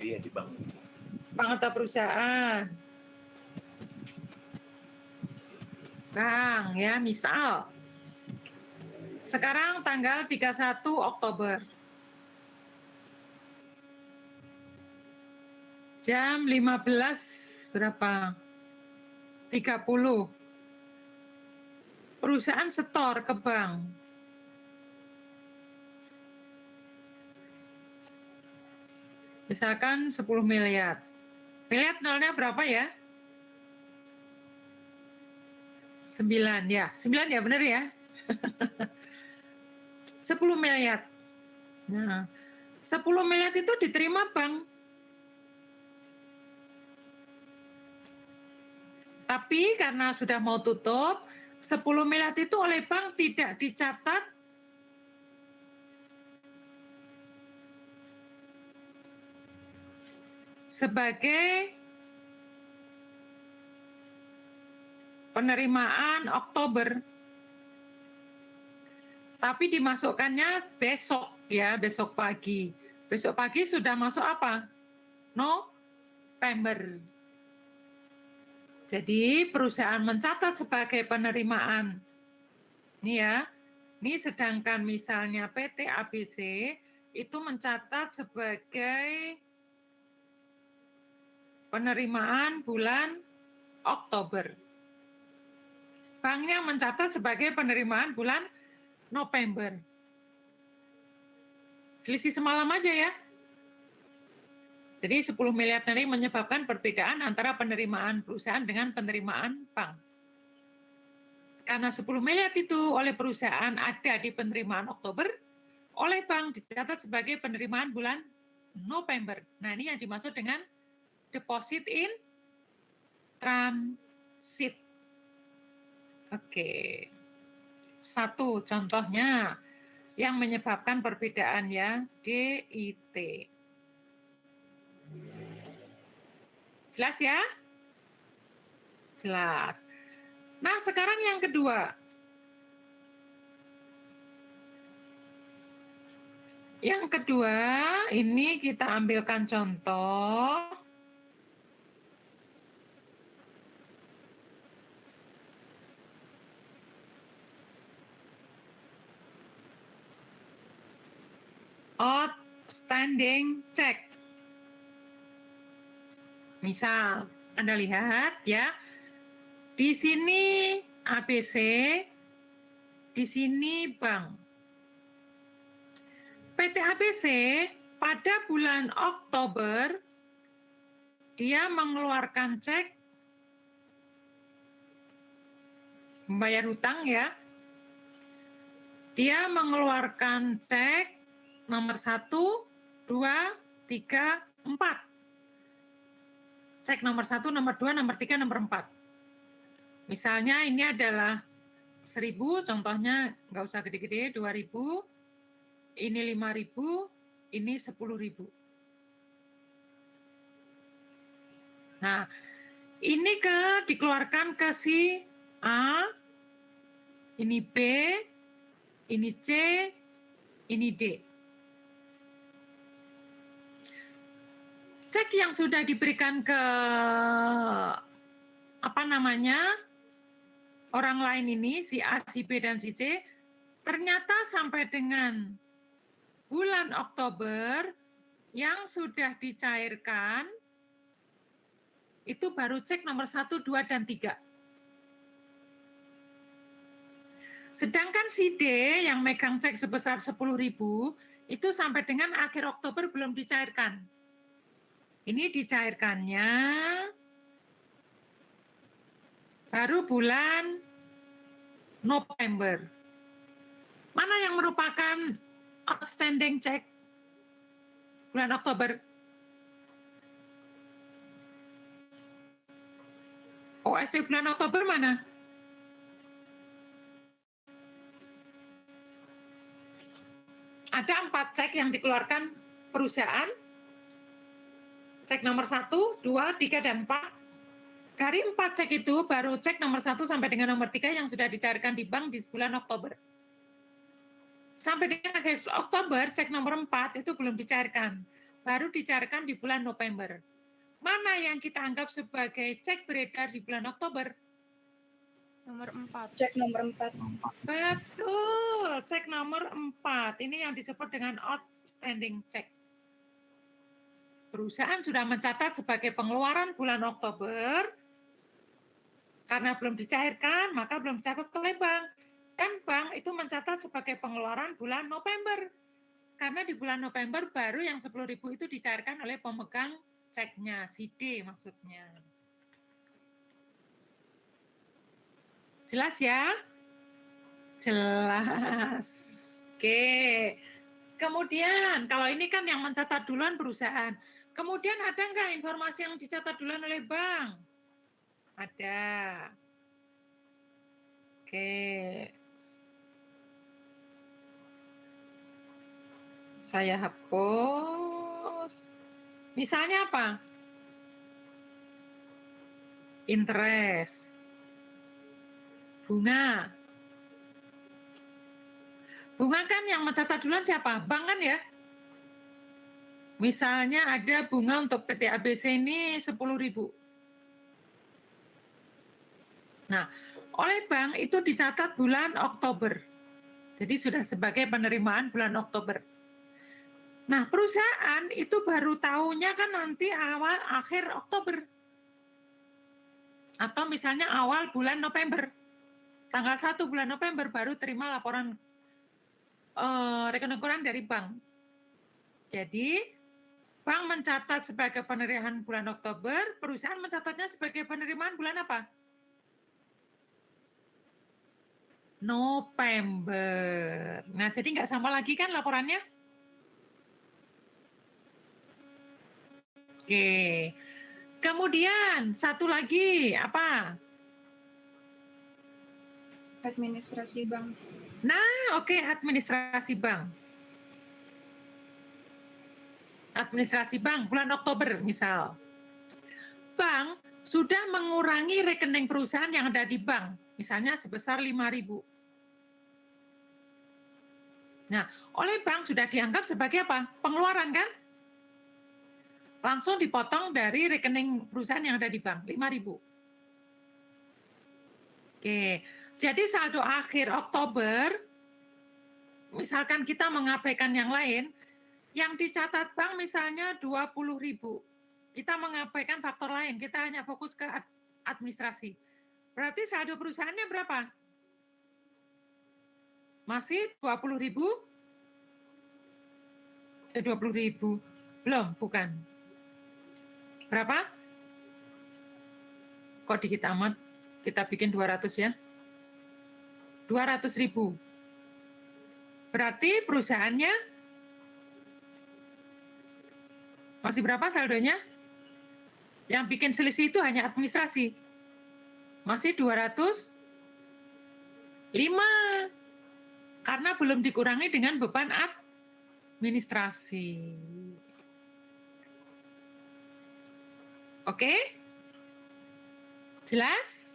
Iya di bank. Bank atau perusahaan? Bank ya, misal. Sekarang tanggal 31 Oktober. Jam 15 berapa? 30. Perusahaan setor ke bank. Misalkan 10 miliar. Lihat nolnya berapa ya? 9 ya. 9 ya, benar ya? 10 miliar. Nah, 10 miliar itu diterima bank. Tapi karena sudah mau tutup, 10 miliar itu oleh bank tidak dicatat sebagai penerimaan Oktober. Tapi dimasukkannya besok ya, besok pagi. Besok pagi sudah masuk apa? November. Jadi perusahaan mencatat sebagai penerimaan. Ini ya, ini sedangkan misalnya PT ABC itu mencatat sebagai penerimaan bulan Oktober. Banknya mencatat sebagai penerimaan bulan November. Selisih semalam aja ya. Jadi 10 miliar tadi menyebabkan perbedaan antara penerimaan perusahaan dengan penerimaan bank. Karena 10 miliar itu oleh perusahaan ada di penerimaan Oktober, oleh bank dicatat sebagai penerimaan bulan November. Nah, ini yang dimaksud dengan deposit in transit. Oke. Satu contohnya yang menyebabkan perbedaan ya, DIT. Jelas ya? Jelas. Nah, sekarang yang kedua. Yang kedua, ini kita ambilkan contoh. Outstanding check. Misal, Anda lihat ya, di sini ABC, di sini bank. PT ABC pada bulan Oktober, dia mengeluarkan cek membayar hutang ya. Dia mengeluarkan cek nomor 1, 2, 3, 4. Cek nomor 1, nomor 2, nomor 3, nomor 4. Misalnya ini adalah 1.000, contohnya nggak usah gede-gede, 2.000, ini 5.000, ini 10.000. Nah, ini dikeluarkan ke si A, ini B, ini C, ini D. Cek yang sudah diberikan ke orang lain ini, si A, si B, dan si C, ternyata sampai dengan bulan Oktober yang sudah dicairkan, itu baru cek nomor 1, 2, dan 3. Sedangkan si D yang megang cek sebesar 10.000, itu sampai dengan akhir Oktober belum dicairkan. Ini dicairkannya baru bulan November. Mana yang merupakan outstanding check bulan Oktober? OSC bulan Oktober mana? Ada 4 cek yang dikeluarkan perusahaan. Cek nomor 1, 2, 3, dan 4. Dari 4 cek itu, baru cek nomor 1 sampai dengan nomor 3 yang sudah dicairkan di bank di bulan Oktober. Sampai dengan akhir Oktober, cek nomor 4 itu belum dicairkan. Baru dicairkan di bulan November. Mana yang kita anggap sebagai cek beredar di bulan Oktober? Nomor 4. Cek nomor 4. Betul, cek nomor 4. Ini yang disebut dengan outstanding check. Perusahaan sudah mencatat sebagai pengeluaran bulan Oktober, karena belum dicairkan, maka belum dicatat oleh bank. Dan bank itu mencatat sebagai pengeluaran bulan November. Karena di bulan November baru yang 10.000 itu dicairkan oleh pemegang ceknya, si D maksudnya. Jelas ya? Jelas. Oke. Kemudian, kalau ini kan yang mencatat duluan perusahaan. Kemudian ada nggak informasi yang dicatat duluan oleh bank? Ada. Oke. Saya hapus. Misalnya apa? Interest. Bunga. Bunga kan yang mencatat duluan siapa? Bank kan ya? Misalnya ada bunga untuk PT ABC ini 10.000. Nah, oleh bank itu dicatat bulan Oktober. Jadi sudah sebagai penerimaan bulan Oktober. Nah, perusahaan itu baru tahunya kan nanti akhir Oktober. Atau misalnya awal bulan November. Tanggal 1 bulan November baru terima laporan rekening keuangan dari bank. Jadi, bank mencatat sebagai penerimaan bulan Oktober, perusahaan mencatatnya sebagai penerimaan bulan apa? November. Nah, jadi nggak sama lagi kan laporannya? Oke. Kemudian, satu lagi, apa? Administrasi bank. Nah, oke, administrasi bank. Administrasi bank, bulan Oktober misal. Bank sudah mengurangi rekening perusahaan yang ada di bank. misalnya sebesar 5.000. Nah, oleh bank sudah dianggap sebagai apa? Pengeluaran kan? Langsung dipotong dari rekening perusahaan yang ada di bank, 5.000. Oke, jadi saldo akhir Oktober, misalkan kita mengabaikan yang lain, yang dicatat bank misalnya 20.000. Kita mengabaikan faktor lain, kita hanya fokus ke administrasi. Berarti saldo perusahaannya berapa? Masih 20.000? 20.000. Belum, bukan. Berapa? Kok dikit amat? Kita bikin 200 ya. 200.000. Berarti perusahaannya masih berapa saldonya? Yang bikin selisih itu hanya administrasi. Masih 205. Karena belum dikurangi dengan beban administrasi. Oke? Jelas?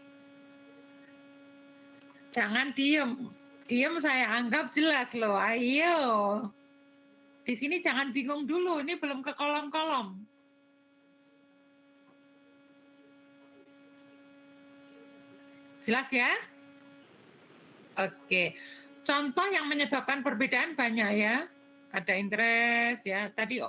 Jangan diem. Diem saya anggap jelas loh. Ayo. Di sini jangan bingung dulu. Ini belum ke kolom-kolom. Jelas ya? Oke. Contoh yang menyebabkan perbedaan banyak ya. Ada interest ya. Tadi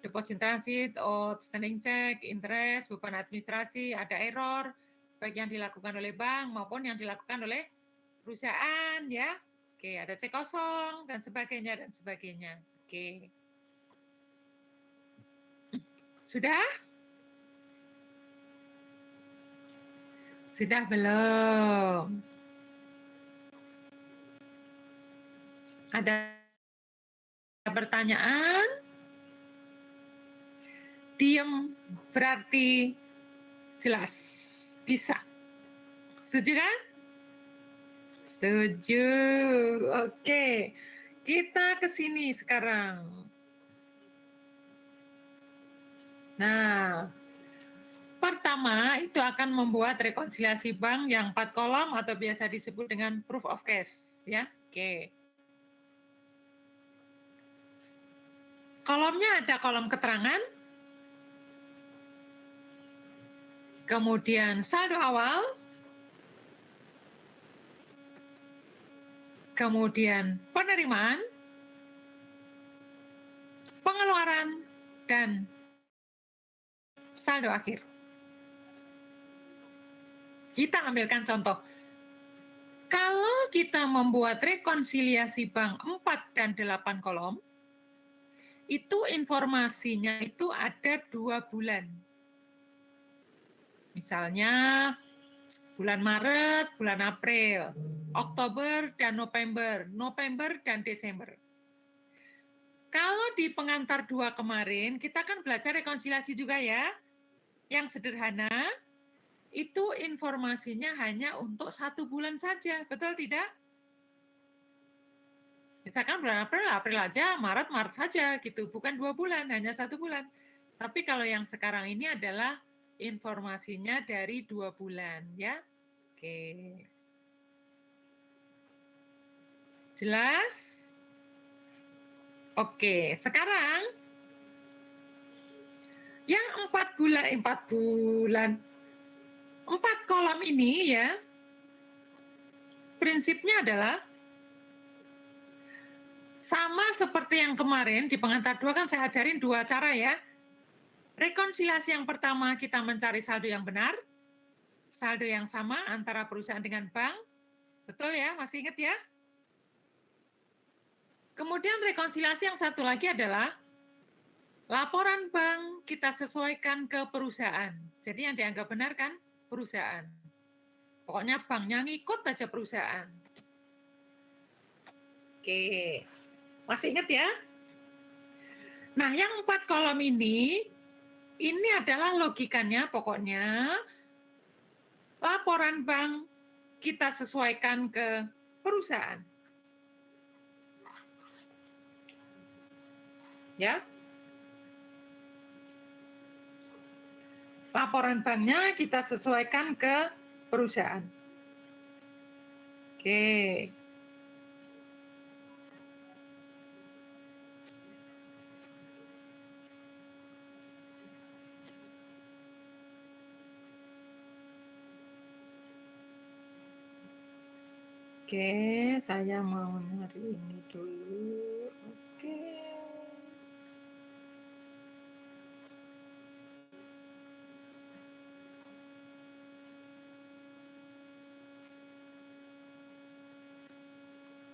deposit transit, outstanding check, interest, beban administrasi, ada error, baik yang dilakukan oleh bank maupun yang dilakukan oleh perusahaan ya. Oke, ada cek kosong dan sebagainya dan sebagainya. Oke. Sudah? Sudah belum? Ada pertanyaan? Diem berarti jelas, bisa. Setuju kan? Setuju. Oke, kita ke sini sekarang. Nah, pertama itu akan membuat rekonsiliasi bank yang 4 kolom atau biasa disebut dengan proof of cash, ya. Oke. Kolomnya ada kolom keterangan, kemudian saldo awal, kemudian penerimaan, pengeluaran, dan saldo akhir. Kita ambilkan contoh. Kalau kita membuat rekonsiliasi bank 4 dan 8 kolom, itu informasinya itu ada 2 bulan. Misalnya bulan Maret, bulan April, Oktober dan November, November dan Desember. Kalau di pengantar 2 kemarin, kita kan belajar rekonsiliasi juga ya. Yang sederhana, itu informasinya hanya untuk 1 bulan saja, betul tidak? Misalkan bulan April, April aja, Maret, Maret saja gitu, bukan 2 bulan, hanya 1 bulan. Tapi kalau yang sekarang ini adalah informasinya dari 2 bulan ya. Oke. Jelas? Oke, sekarang yang 4 kolom ini ya, prinsipnya adalah sama seperti yang kemarin di pengantar 2 kan saya ajarin 2 cara ya. Rekonsiliasi yang pertama kita mencari saldo yang benar, saldo yang sama antara perusahaan dengan bank. Betul ya, masih ingat ya? Kemudian rekonsiliasi yang satu lagi adalah laporan bank kita sesuaikan ke perusahaan. Jadi yang dianggap benar kan perusahaan. Pokoknya banknya ngikut aja perusahaan. Oke, masih ingat ya? Nah, yang 4 kolom ini adalah logikanya pokoknya laporan bank kita sesuaikan ke perusahaan. Ya. Laporan banknya kita sesuaikan ke perusahaan. Oke. Oke, saya mau nyari ini dulu. Oke.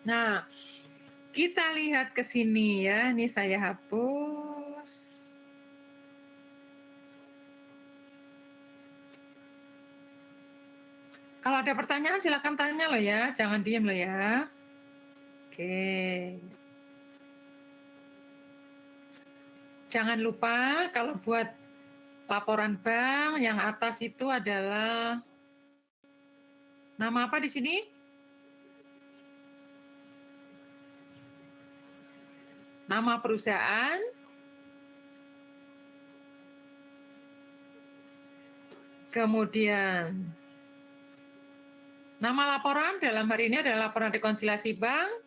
Nah, kita lihat ke sini ya. Ini saya hapus. Kalau ada pertanyaan silakan tanya loh ya, jangan diem loh ya. Oke. Jangan lupa kalau buat laporan bank yang atas itu adalah nama apa di sini? Nama perusahaan, kemudian nama laporan dalam hari ini adalah laporan rekonsiliasi bank,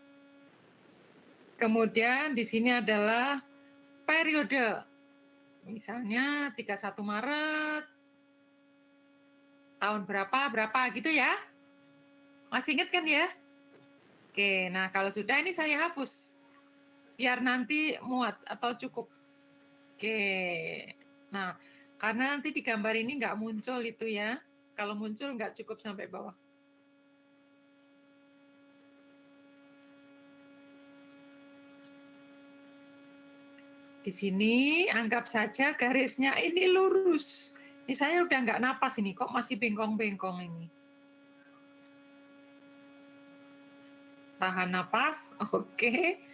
kemudian di sini adalah periode, misalnya 31 Maret, tahun berapa gitu ya. Masih ingat kan ya? Oke, nah kalau sudah ini saya hapus. Biar nanti muat atau cukup. Oke, nah karena nanti di gambar ini nggak muncul itu ya. Kalau muncul nggak cukup sampai bawah. Di sini anggap saja garisnya ini lurus. Ini saya udah nggak napas ini, kok masih bengkong-bengkong ini. Tahan napas, oke.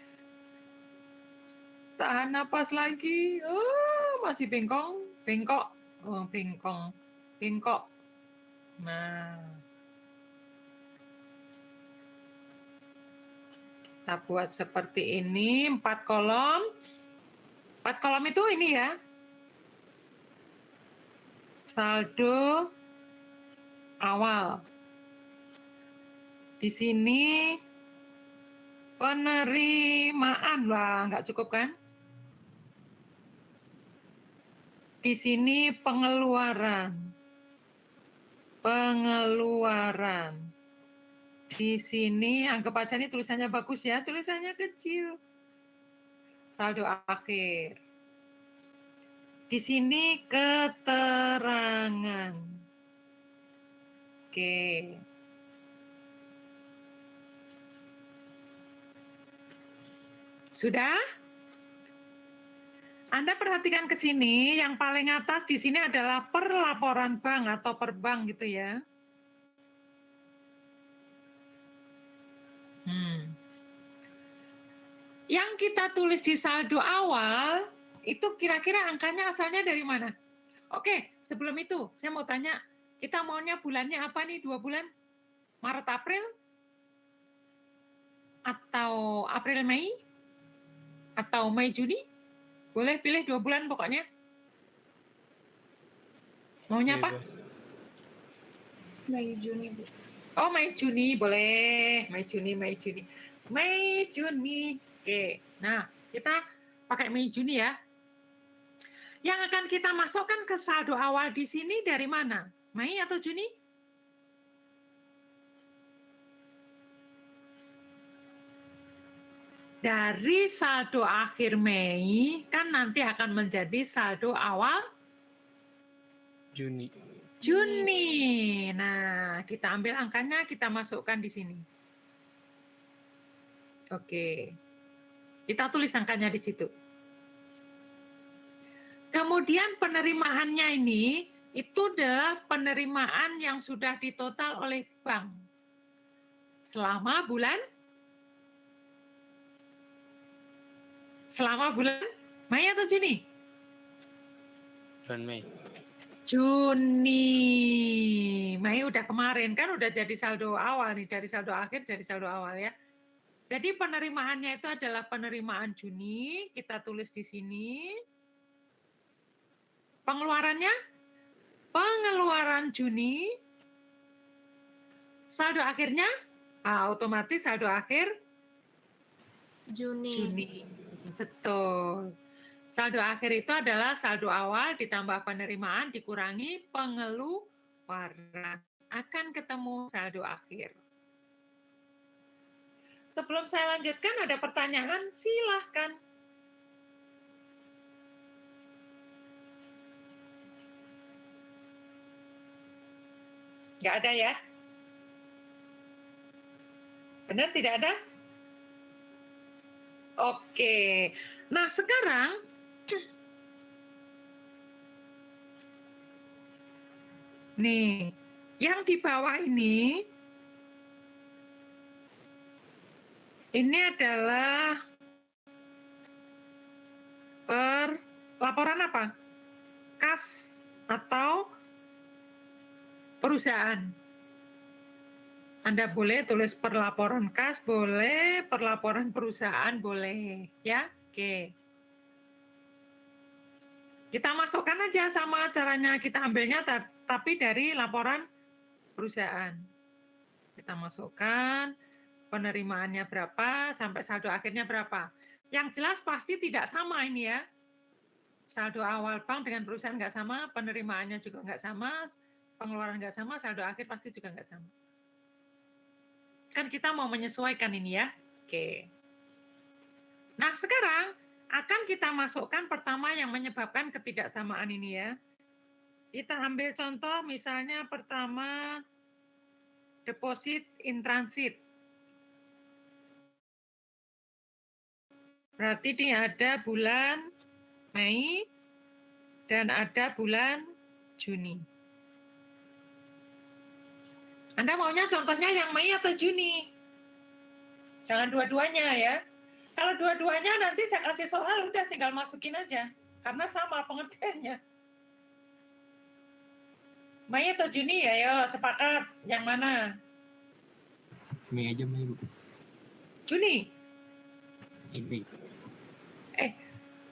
Tahan napas lagi, oh masih bengkok. Oh bengkok. Nah, kita buat seperti ini, 4 kolom. 4 kolom itu ini ya. Saldo awal. Di sini penerimaan, wah nggak cukup kan? Di sini pengeluaran. Di sini anggap aja ini tulisannya bagus ya, tulisannya kecil. Saldo akhir. Di sini keterangan. Oke. Sudah? Anda perhatikan ke sini, yang paling atas di sini adalah per laporan bank atau per bank gitu ya. Yang kita tulis di saldo awal, itu kira-kira angkanya asalnya dari mana? Oke, sebelum itu saya mau tanya, kita maunya bulannya apa nih, 2 bulan? Maret, April? Atau April, Mei? Atau Mei, Juni? Boleh pilih 2 bulan pokoknya. Maunya apa? Mei, Juni, Bu. Oh, Mei, Juni, boleh. Mei, Juni. Oke, nah kita pakai Mei, Juni ya. Yang akan kita masukkan ke saldo awal di sini dari mana? Mei atau Juni? Dari saldo akhir Mei, kan nanti akan menjadi saldo awal Juni. Nah, kita ambil angkanya, kita masukkan di sini. Oke. Kita tulis angkanya di situ. Kemudian penerimaannya ini, itu adalah penerimaan yang sudah ditotal oleh bank. Selama bulan Mei atau Juni? Bulan Mei. Juni. Mei udah kemarin, kan udah jadi saldo awal nih, dari saldo akhir jadi saldo awal ya. Jadi penerimaannya itu adalah penerimaan Juni, kita tulis di sini. Pengeluarannya? Pengeluaran Juni. Saldo akhirnya Otomatis saldo akhir Juni. Juni. Betul. Saldo akhir itu adalah saldo awal ditambah penerimaan dikurangi pengeluaran. Akan ketemu saldo akhir. Sebelum saya lanjutkan, ada pertanyaan? Silahkan. Nggak ada ya? Benar tidak ada? Oke. Nah, sekarang nih, yang di bawah ini adalah laporan apa? Kas atau perusahaan. Anda boleh tulis perlaporan kas, boleh, perlaporan perusahaan, boleh. Ya, oke. Kita masukkan aja sama caranya kita ambilnya, tapi dari laporan perusahaan. Kita masukkan penerimaannya berapa, sampai saldo akhirnya berapa. Yang jelas pasti tidak sama ini ya. Saldo awal bank dengan perusahaan nggak sama, penerimaannya juga nggak sama, pengeluaran nggak sama, saldo akhir pasti juga nggak sama. Kan kita mau menyesuaikan ini ya. Oke. Nah, sekarang akan kita masukkan pertama yang menyebabkan ketidaksamaan ini ya. Kita ambil contoh misalnya pertama deposit in transit. Berarti ini ada bulan Mei dan ada bulan Juni. Anda maunya contohnya yang Mei atau Juni? Jangan dua-duanya ya. Kalau dua-duanya nanti saya kasih soal, udah tinggal masukin aja. Karena sama pengertiannya. Mei atau Juni ya, yo sepakat. Yang mana? Mei aja, Mei, Bu. Juni? Mei.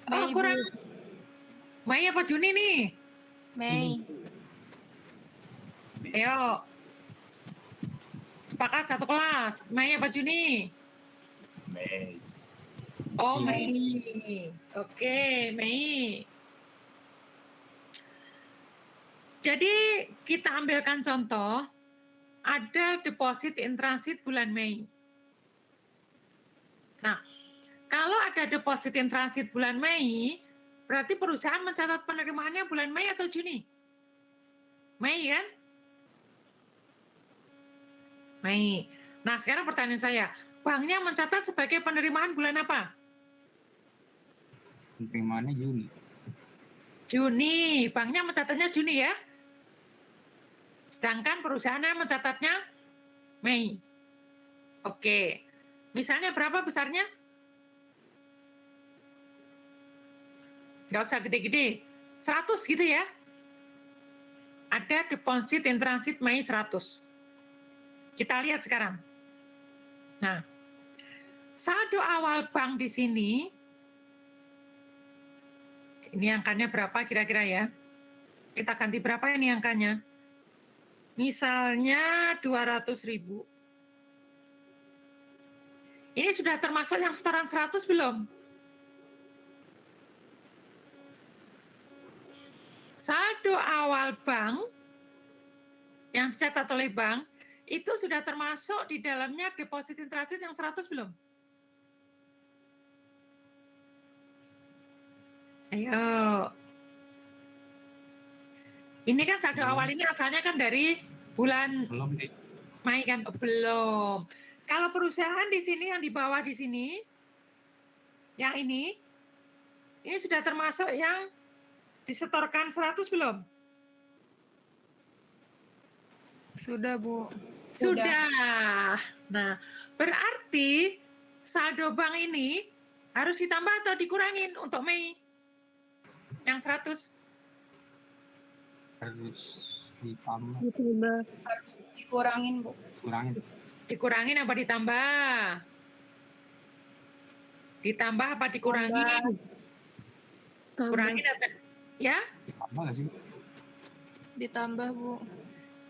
Mei, kurang. Bu. Mei apa Juni nih? Mei. Ayo. Sepakat satu kelas. Mei apa Juni? Mei. Oh, Mei. Oke, Mei. Jadi kita ambilkan contoh, ada deposit in transit bulan Mei. Nah, kalau ada deposit in transit bulan Mei, berarti perusahaan mencatat penerimaannya bulan Mei atau Juni? Mei kan? Mei. Nah, sekarang pertanyaan saya, banknya mencatat sebagai penerimaan bulan apa? Penerimaannya Juni. Juni. Banknya mencatatnya Juni ya? Sedangkan perusahaannya mencatatnya Mei. Oke. Misalnya berapa besarnya? Nggak usah gede-gede. 100 gitu ya? Ada deposit in transit Mei 100. Kita lihat sekarang. Nah, saldo awal bank di sini, ini angkanya berapa kira-kira ya? Kita ganti berapa ini angkanya? Misalnya 200.000. Ini sudah termasuk yang setoran 100 belum? Saldo awal bank yang dicatat oleh bank itu sudah termasuk di dalamnya deposit in transit yang 100 belum? Ayo. Ini kan saldo awal ini asalnya kan dari bulan Belum, deh. Mei kan? Belum. Kalau perusahaan di sini yang di bawah di sini, yang ini sudah termasuk yang disetorkan 100 belum? Sudah, Bu. Sudah. Nah, berarti saldo bank ini harus ditambah atau dikurangin untuk Mei? Yang 100? Harus ditambah. Ditambah. Harus dikurangin, Bu. Kurangin. Dikurangin apa ditambah? Ditambah apa dikurangin? Tambah. Kurangin apa? Ya? Ditambah nggak sih? Ditambah, Bu.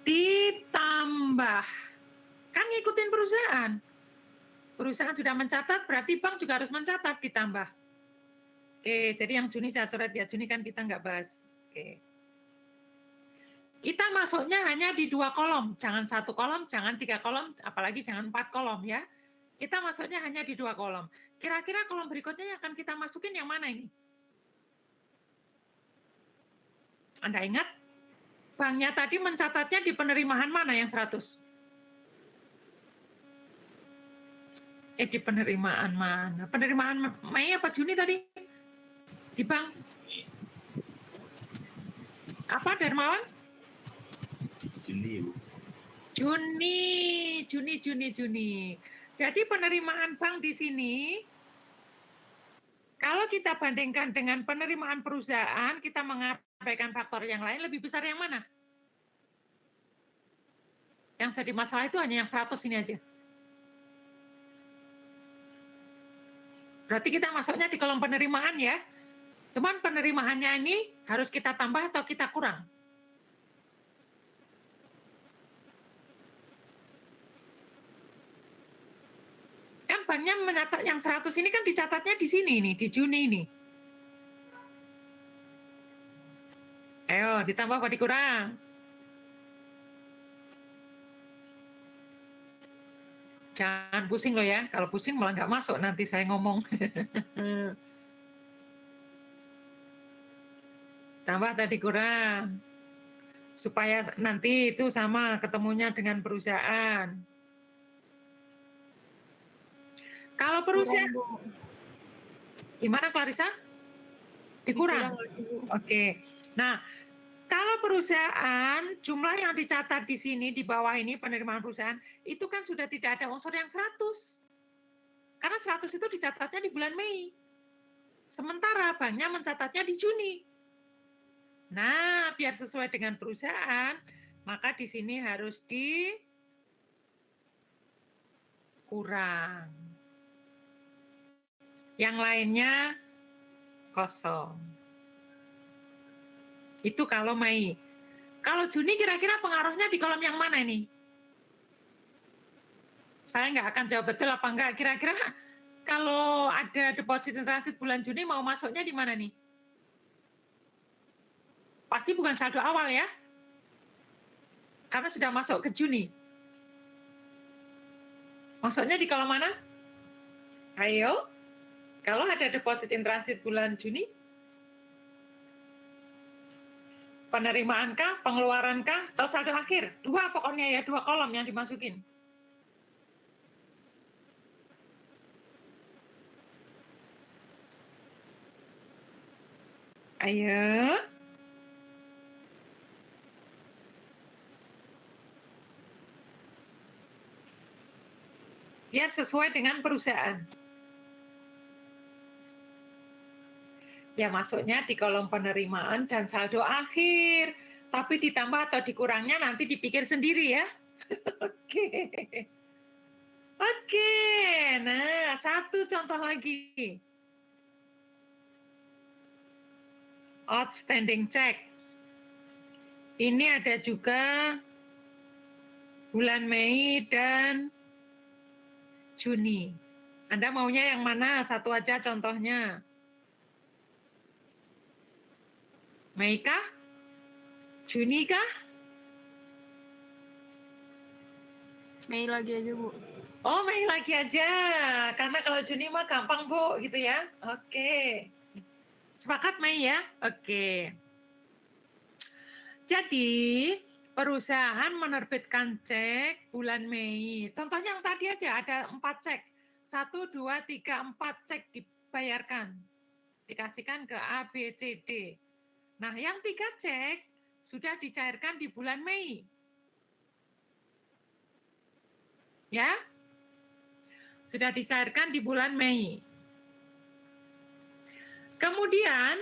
Ditambah. Kan ngikutin perusahaan. Perusahaan sudah mencatat, berarti bank juga harus mencatat, ditambah. Oke, jadi yang Juni saya coret ya, Juni kan kita nggak bahas. Oke. Kita masuknya hanya di 2 kolom, jangan 1 kolom, jangan 3 kolom, apalagi jangan 4 kolom ya. Kita masuknya hanya di 2 kolom. Kira-kira kolom berikutnya yang akan kita masukin yang mana ini? Anda ingat? Banknya tadi mencatatnya di penerimaan mana yang 100? Di penerimaan mana? Penerimaan Mei apa Juni tadi? Di bank? Apa, Darmawan? Juni, Bu. Juni. Jadi penerimaan bank di sini, kalau kita bandingkan dengan penerimaan perusahaan, kita mengabaikan faktor yang lain, lebih besar yang mana? Yang jadi masalah itu hanya yang 100 ini aja. Berarti kita masuknya di kolom penerimaan ya. Cuman penerimaannya ini harus kita tambah atau kita kurang. Kan banknya mencatat yang 100 ini kan dicatatnya di sini nih, di Juni ini. Ayo, ditambah apa dikurang? Jangan pusing loh ya, kalau pusing malah nggak masuk nanti saya ngomong. Tambah tadi kurang. Supaya nanti itu sama ketemunya dengan perusahaan. Kalau perusahaan, gimana Clarissa? Dikurang? Oke. Nah, kalau perusahaan, jumlah yang dicatat di sini, di bawah ini penerimaan perusahaan, itu kan sudah tidak ada unsur yang 100. Karena 100 itu dicatatnya di bulan Mei. Sementara banknya mencatatnya di Juni. Nah, biar sesuai dengan perusahaan, maka di sini harus dikurang. Yang lainnya kosong. Itu kalau Mei. Kalau Juni kira-kira pengaruhnya di kolom yang mana ini? Saya nggak akan jawab betul apa enggak. Kira-kira kalau ada deposit in transit bulan Juni mau masuknya di mana nih? Pasti bukan saldo awal ya. Karena sudah masuk ke Juni. Masuknya di kolom mana? Ayo. Kalau ada deposit in transit bulan Juni, penerimaan-kah, pengeluaran-kah, atau saldo akhir? 2 pokoknya ya, 2 kolom yang dimasukin. Ayo. Biar sesuai dengan perusahaan. Ya masuknya di kolom penerimaan dan saldo akhir. Tapi ditambah atau dikurangnya nanti dipikir sendiri ya. Oke. Oke, nah 1 contoh lagi. Outstanding check. Ini ada juga bulan Mei dan Juni. Anda maunya yang mana? Satu aja contohnya. Mei kah? Juni kah? Mei lagi aja, Bu. Oh, Mei lagi aja. Karena kalau Juni mah gampang, Bu, gitu ya. Oke. Sepakat Mei ya? Oke. Jadi, perusahaan menerbitkan cek bulan Mei. Contohnya yang tadi aja, ada 4 cek. 1, 2, 3, 4 cek dibayarkan. Dikasihkan ke A, B, C, D. Nah, yang 3 cek sudah dicairkan di bulan Mei. Ya? Sudah dicairkan di bulan Mei. Kemudian,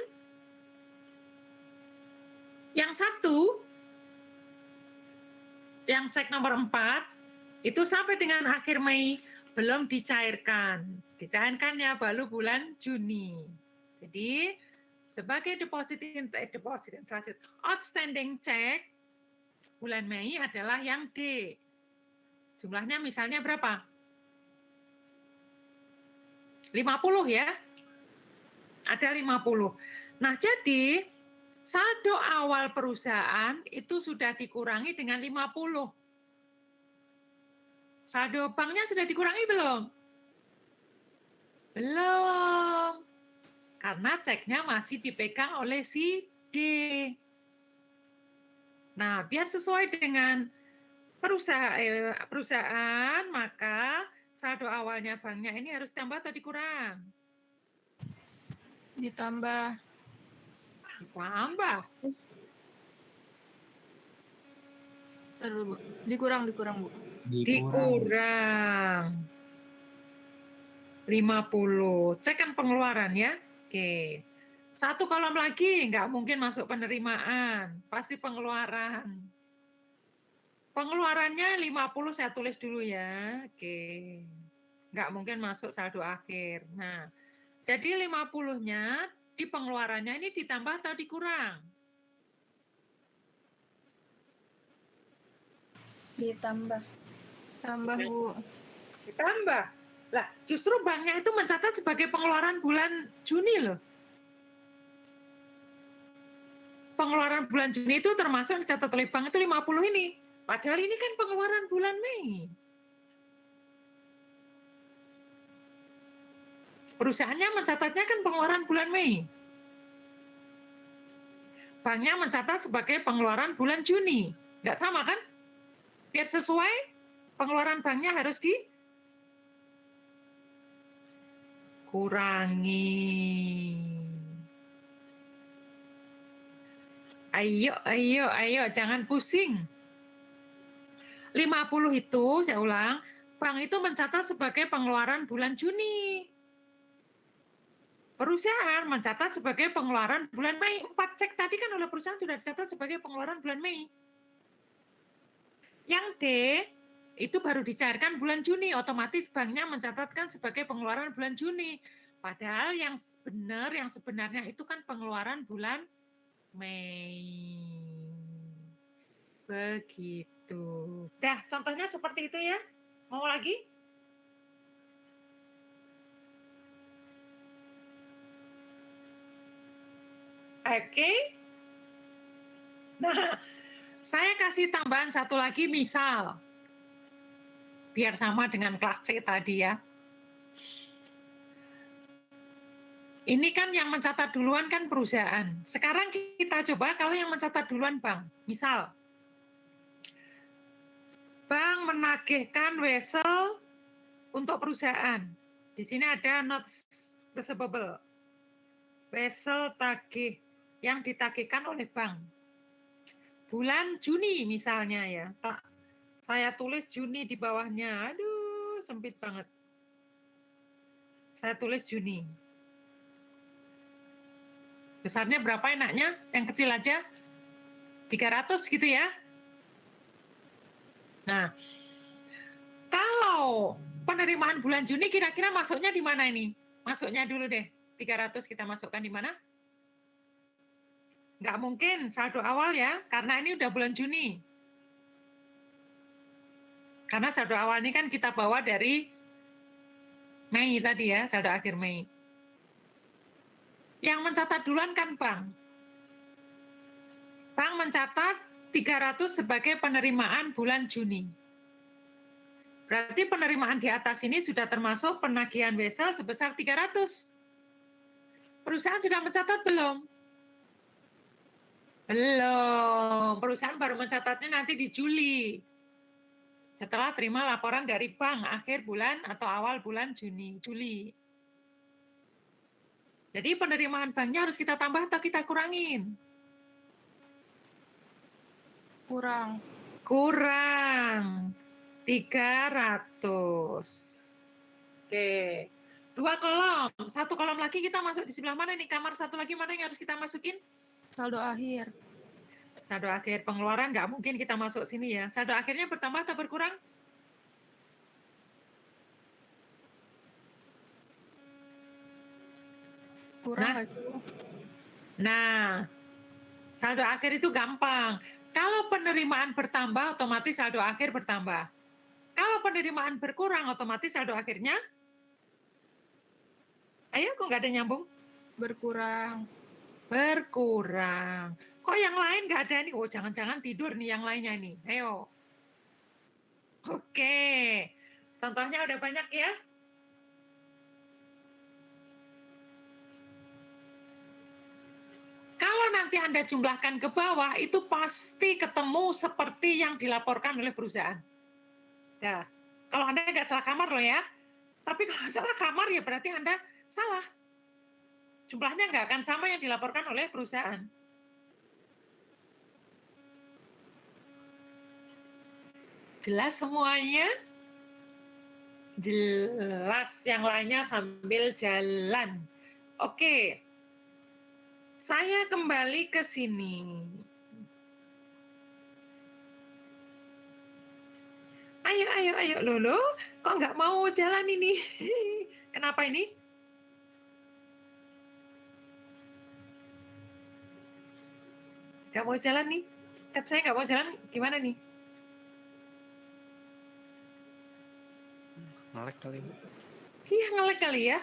yang 1, yang cek nomor 4, itu sampai dengan akhir Mei belum dicairkan. Dicairkannya baru bulan Juni. Jadi, sebagai deposit transit outstanding check bulan Mei adalah yang D. Jumlahnya misalnya berapa? 50 ya. Ada 50. Nah, jadi saldo awal perusahaan itu sudah dikurangi dengan 50. Saldo banknya sudah dikurangi belum? Belum. Karena ceknya masih dipegang oleh si D. Nah, biar sesuai dengan perusahaan, maka saldo awalnya banknya ini harus tambah atau dikurang? Ditambah. Ditambah. Terus, Bu. Dikurang, Bu. Dikurang. 50. Cek kan pengeluaran ya. Oke. Satu kolom lagi, nggak mungkin masuk penerimaan. Pasti pengeluaran. Pengeluarannya 50 saya tulis dulu ya. Oke. Nggak mungkin masuk saldo akhir. Nah, jadi 50-nya di pengeluarannya ini ditambah atau dikurang? Ditambah. Tambah, Bu. Ditambah. Lah, justru banknya itu mencatat sebagai pengeluaran bulan Juni loh. Pengeluaran bulan Juni itu termasuk dicatat oleh bank itu 50 ini. Padahal ini kan pengeluaran bulan Mei. Perusahaannya mencatatnya kan pengeluaran bulan Mei. Banknya mencatat sebagai pengeluaran bulan Juni. Nggak sama kan? Biar sesuai, pengeluaran banknya harus dikurangi. Ayo, jangan pusing. 50 itu, saya ulang, bank itu mencatat sebagai pengeluaran bulan Juni. Perusahaan mencatat sebagai pengeluaran bulan Mei. 4 cek tadi kan oleh perusahaan sudah dicatat sebagai pengeluaran bulan Mei. Yang D, itu baru dicairkan bulan Juni. Otomatis banknya mencatatkan sebagai pengeluaran bulan Juni. Padahal yang benar, yang sebenarnya itu kan pengeluaran bulan Mei. Begitu. Dah, contohnya seperti itu ya. Mau lagi? Oke. Nah, saya kasih tambahan satu lagi misal. Biar sama dengan kelas C tadi ya. Ini kan yang mencatat duluan kan perusahaan. Sekarang kita coba kalau yang mencatat duluan bank. Misal, bank menagihkan wesel untuk perusahaan. Di sini ada notes receivable. Wesel tagih yang ditagihkan oleh bank. Bulan Juni misalnya ya. Saya tulis Juni di bawahnya. Aduh, sempit banget. Saya tulis Juni. Besarnya berapa enaknya? Yang kecil aja? 300 gitu ya. Nah, kalau penerimaan bulan Juni kira-kira masuknya di mana ini? Masuknya dulu deh. 300 kita masukkan di mana? Nggak mungkin saldo awal ya, karena ini udah bulan Juni. Karena saldo awal ini kan kita bawa dari Mei tadi ya, saldo akhir Mei. Yang mencatat duluan kan bank. Bank mencatat 300 sebagai penerimaan bulan Juni. Berarti penerimaan di atas ini sudah termasuk penagihan wesel sebesar 300. Perusahaan sudah mencatat belum? Belum. Perusahaan baru mencatatnya nanti di Juli. Setelah terima laporan dari bank akhir bulan atau awal bulan Juli. Jadi penerimaan banknya harus kita tambah atau kita kurangin? Kurang. 300. Oke. 2 kolom. 1 kolom lagi kita masuk di sebelah mana nih? Kamar satu lagi mana yang harus kita masukin? Saldo akhir. Saldo akhir pengeluaran nggak mungkin kita masuk sini ya. Saldo akhirnya bertambah atau berkurang? Kurang Nah. nggak, Bu? Nah, saldo akhir itu gampang. Kalau penerimaan bertambah, otomatis saldo akhir bertambah. Kalau penerimaan berkurang, otomatis saldo akhirnya, ayo kok nggak ada nyambung? Berkurang. Berkurang. Kok yang lain nggak ada nih? Oh, jangan-jangan tidur nih yang lainnya nih. Ayo. Oke. Contohnya udah banyak ya? Kalau nanti Anda jumlahkan ke bawah, itu pasti ketemu seperti yang dilaporkan oleh perusahaan. Nah, kalau Anda nggak salah kamar loh ya. Tapi kalau salah kamar ya berarti Anda salah. Jumlahnya nggak akan sama yang dilaporkan oleh perusahaan. Jelas semuanya? Jelas, yang lainnya sambil jalan. Oke. Saya kembali ke sini. Ayo. Lolo, kok nggak mau jalan ini? Kenapa ini? Nggak mau jalan nih? Tab saya nggak mau jalan, gimana nih? Ngelek kali. Iya, ngelek kali ya.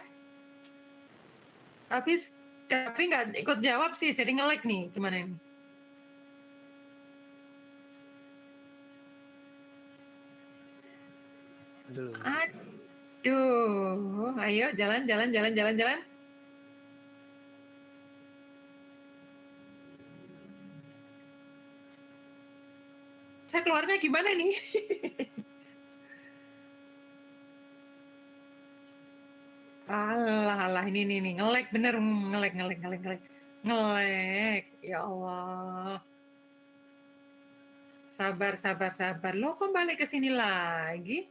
Habis Davi nggak ikut jawab sih, jadi ngelek nih. Gimana ini? Dulu. Aduh, ayo jalan. Saya keluarnya gimana nih? Alah, ini nih, ngelek bener, ngelek. Ngelek, ya Allah. Sabar. Loh, kok balik ke sini lagi?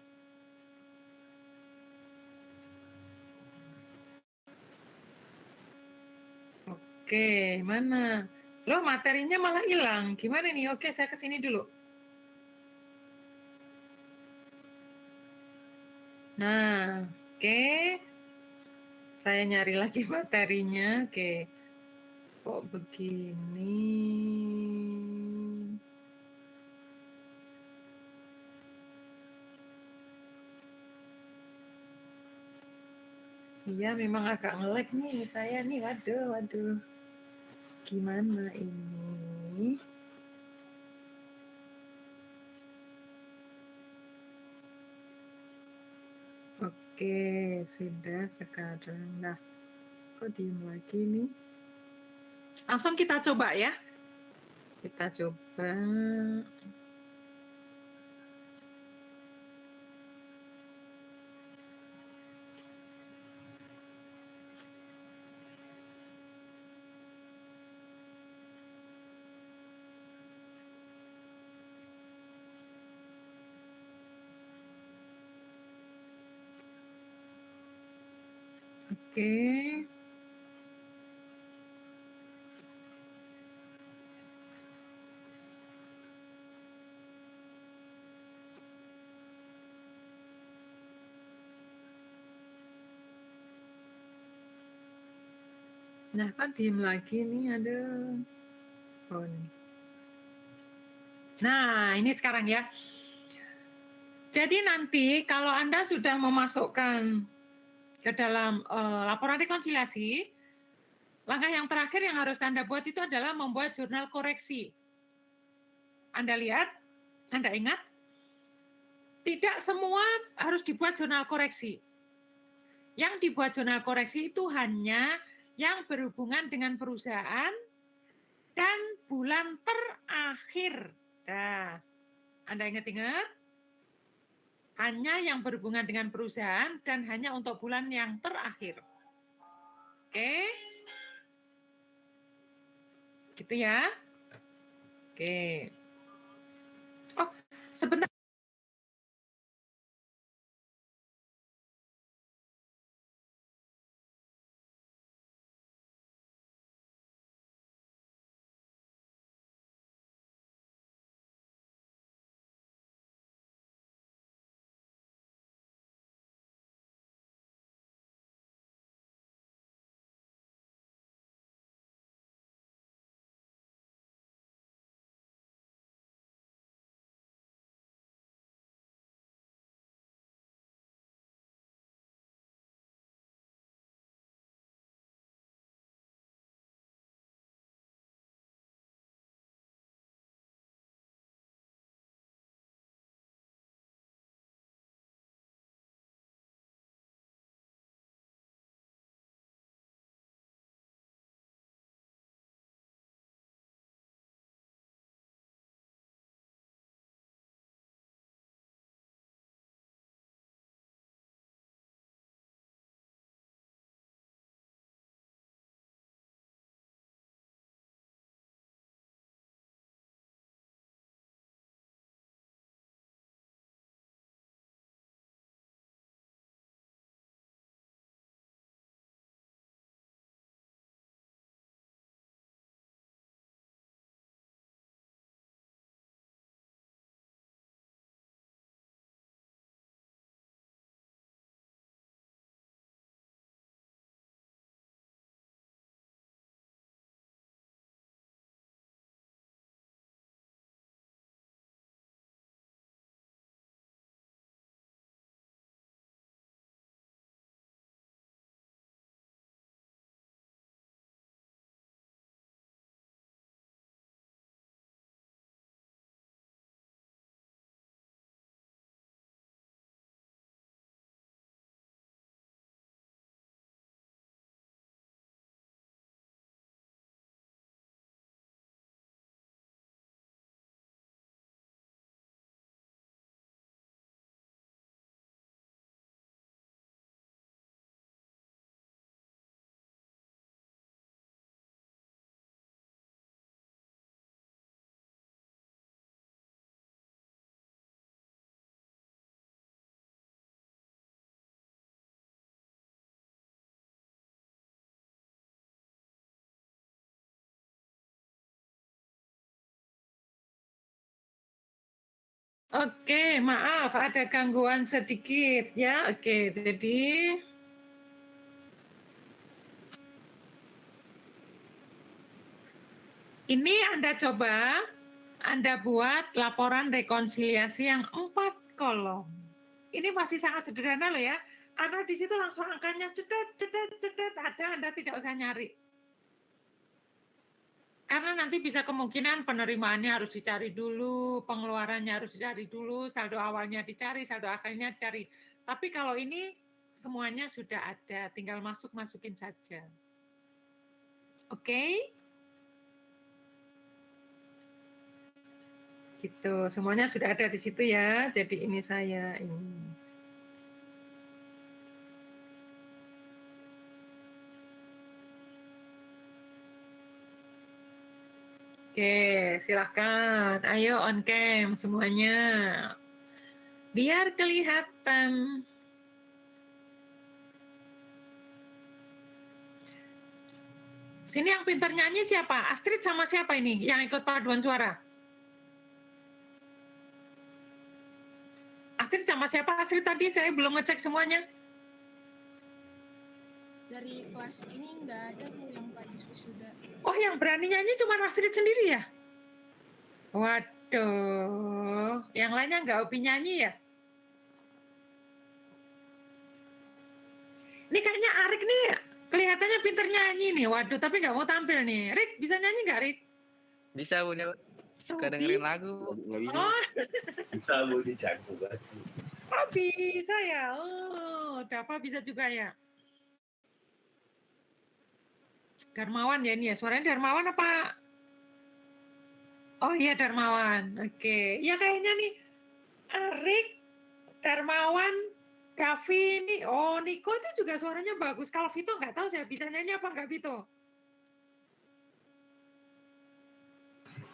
Oke, mana? Loh, materinya malah hilang. Gimana nih? Oke, saya ke sini dulu. Nah, oke. Saya nyari lagi materinya. Oke. Kok begini? Iya, memang agak ngelek nih saya nih. Waduh. Gimana ini? Oke, sudah sekarang. Nah, kok diem lagi nih? Langsung kita coba ya. Kita coba. Oke. Nah, kan diem lagi nih, aduh. Oh, ini. Nah, ini sekarang ya. Jadi nanti kalau Anda sudah memasukkan ke dalam laporan rekonsiliasi, langkah yang terakhir yang harus Anda buat itu adalah membuat jurnal koreksi. Anda lihat, Anda ingat, tidak semua harus dibuat jurnal koreksi. Yang dibuat jurnal koreksi itu hanya yang berhubungan dengan perusahaan dan bulan terakhir. Nah, Anda ingat-ingat? Hanya yang berhubungan dengan perusahaan dan hanya untuk bulan yang terakhir. Oke? Gitu ya. Oke. Oh, sebentar. Oke, maaf ada gangguan sedikit ya. Oke, jadi ini Anda coba, Anda buat laporan rekonsiliasi yang 4 kolom. Ini masih sangat sederhana loh ya, karena di situ langsung angkanya cedet, ada, Anda tidak usah nyari. Karena nanti bisa kemungkinan penerimaannya harus dicari dulu, pengeluarannya harus dicari dulu, saldo awalnya dicari, saldo akhirnya dicari. Tapi kalau ini semuanya sudah ada, tinggal masukin saja. Oke? Gitu, semuanya sudah ada di situ ya. Jadi ini saya ini. Oke, silahkan. Ayo on cam semuanya. Biar kelihatan. Sini yang pintar nyanyi siapa? Astrid sama siapa ini yang ikut paduan suara? Astrid sama siapa? Astrid tadi saya belum ngecek semuanya. Dari kelas ini nggak ada Bu yang Pak sudah. Oh, yang berani nyanyi cuma Astrid sendiri ya? Waduh, yang lainnya nggak hobi nyanyi ya? Ini kayaknya Arik nih kelihatannya pinter nyanyi nih. Waduh, tapi nggak mau tampil nih. Rik, bisa nyanyi nggak, Rik? Bisa Bu, suka Oh, dengerin bisa. lagu. Nggak bisa. Oh, Bisa Bu, dijago banget. oh bisa ya. Oh, Dava bisa juga ya. Darmawan ya ini ya. Suaranya Darmawan apa? Oh iya Darmawan. Oke. Ya kayaknya nih Arik, Darmawan, Davi ini. Oh, Niko itu juga suaranya bagus. Kalau Vito nggak tahu saya bisa nyanyi apa nggak Vito?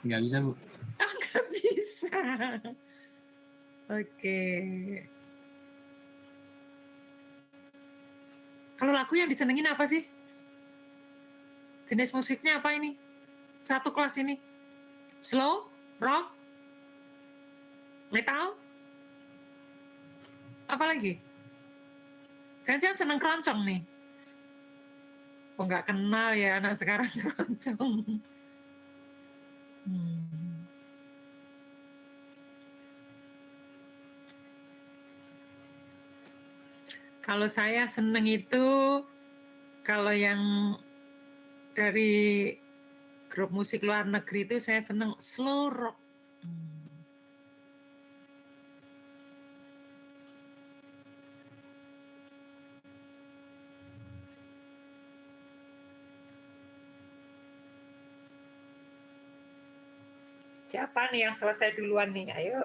Nggak bisa, Bu. Oh, nggak bisa. Oke. Kalau lagu yang disenengin apa sih? Jenis musiknya apa ini? Satu kelas ini? Slow? Rock? Metal? Apa lagi? Jangan-jangan seneng keroncong nih? Oh, nggak kenal ya anak sekarang keroncong. Kalau saya seneng itu, kalau yang dari grup musik luar negeri itu saya seneng slow rock. Siapa nih yang selesai duluan nih? Ayo.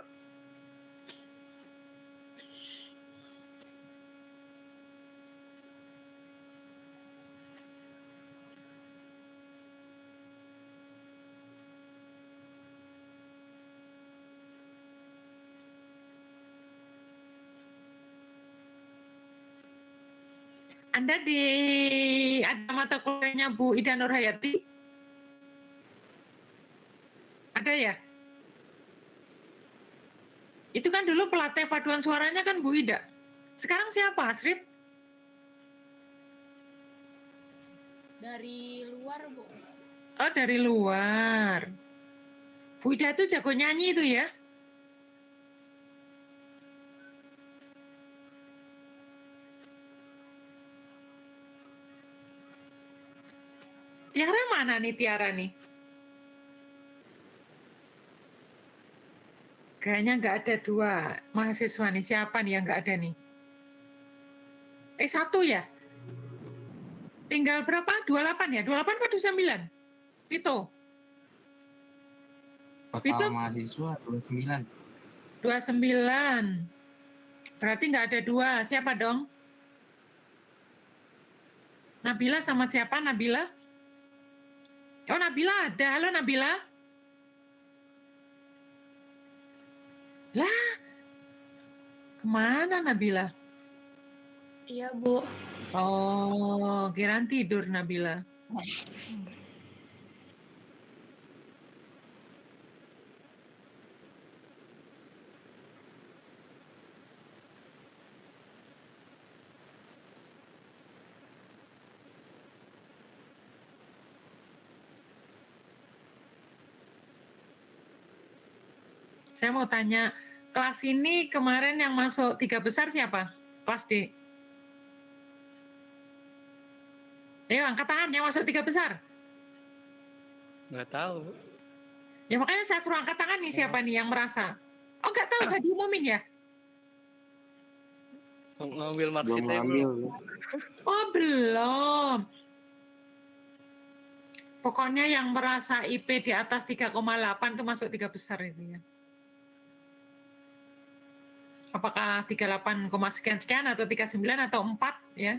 Anda ada mata kuliahnya Bu Ida Nurhayati? Ada ya? Itu kan dulu pelatih paduan suaranya kan Bu Ida. Sekarang siapa, Astrid? Dari luar Bu. Oh, dari luar. Bu Ida tuh jago nyanyi itu ya? Tiara mana nih Tiara nih? Kayaknya nggak ada 2 mahasiswa nih. Siapa nih yang nggak ada nih? 1 ya? Tinggal berapa? 28 ya? 28 atau 29? Vito? Vito? Total mahasiswa 29. 29. Berarti nggak ada 2. Siapa dong? Nabila sama siapa Nabila? Oh Nabila ada. Halo Nabila. Lah, kemana Nabila? Iya, Bu. Oh, kirain tidur Nabila. Saya mau tanya, kelas ini kemarin yang masuk 3 besar siapa? Kelas D. Ayo angkat tangan yang masuk 3 besar. Nggak tahu. Ya makanya saya suruh angkat tangan nih siapa nih yang merasa. Oh nggak tahu, nggak diumumin ya? Ngambil Belum marksheet aja ngambil. belum. Oh belum. Pokoknya yang merasa IP di atas 3,8 itu masuk 3 besar itu ya. Apakah 38, sekian atau 39 atau 4 ya?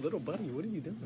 Little buddy, what are you doing?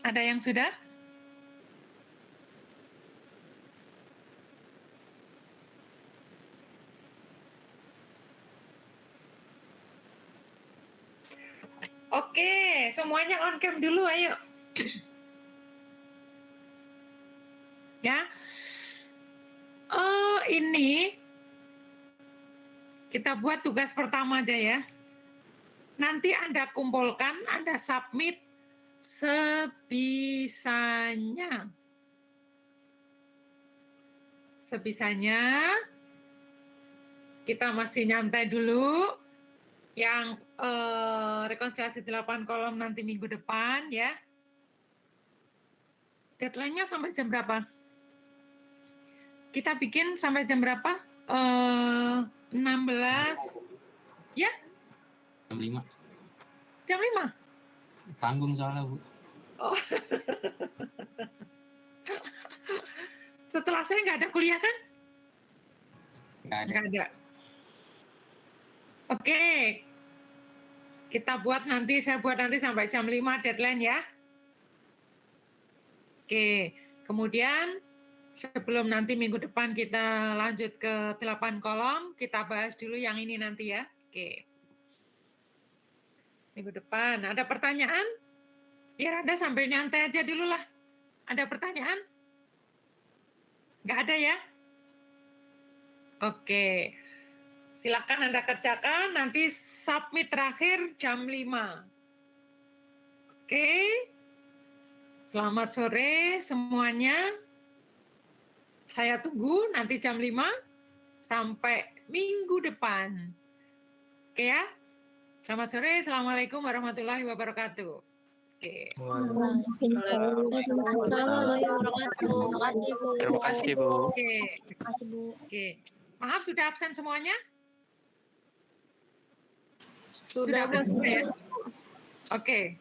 Ada yang sudah? Oke, semuanya on cam dulu, ayo. Ya. Ini kita buat tugas pertama aja ya. Nanti Anda kumpulkan, Anda submit sebisanya. Sebisanya. Kita masih nyantai dulu. Yang rekonsiliasi 8 kolom nanti minggu depan ya. Deadline-nya sampai jam berapa? Kita bikin sampai jam berapa? 16 ya? Jam 5. Jam 5? Tanggung soalnya, Bu. Oh. Setelah saya nggak ada kuliah kan? Nggak ada. Oke. Saya buat nanti sampai jam 5 deadline ya. Oke. Kemudian sebelum nanti minggu depan kita lanjut ke 8 kolom, kita bahas dulu yang ini nanti ya. Oke. Minggu depan. Ada pertanyaan? Biar Anda sambil nyantai aja dulu lah. Ada pertanyaan? Nggak ada ya? Oke. Silakan Anda kerjakan, nanti submit terakhir jam 5. Oke. Selamat sore semuanya. Saya tunggu nanti jam 5 sampai minggu depan. Oke ya? Selamat sore. Assalamualaikum warahmatullahi wabarakatuh. Oke. Terima kasih, Bu. Oke. Oke. Maaf, sudah absen semuanya? Sudah absen semua ya? Oke.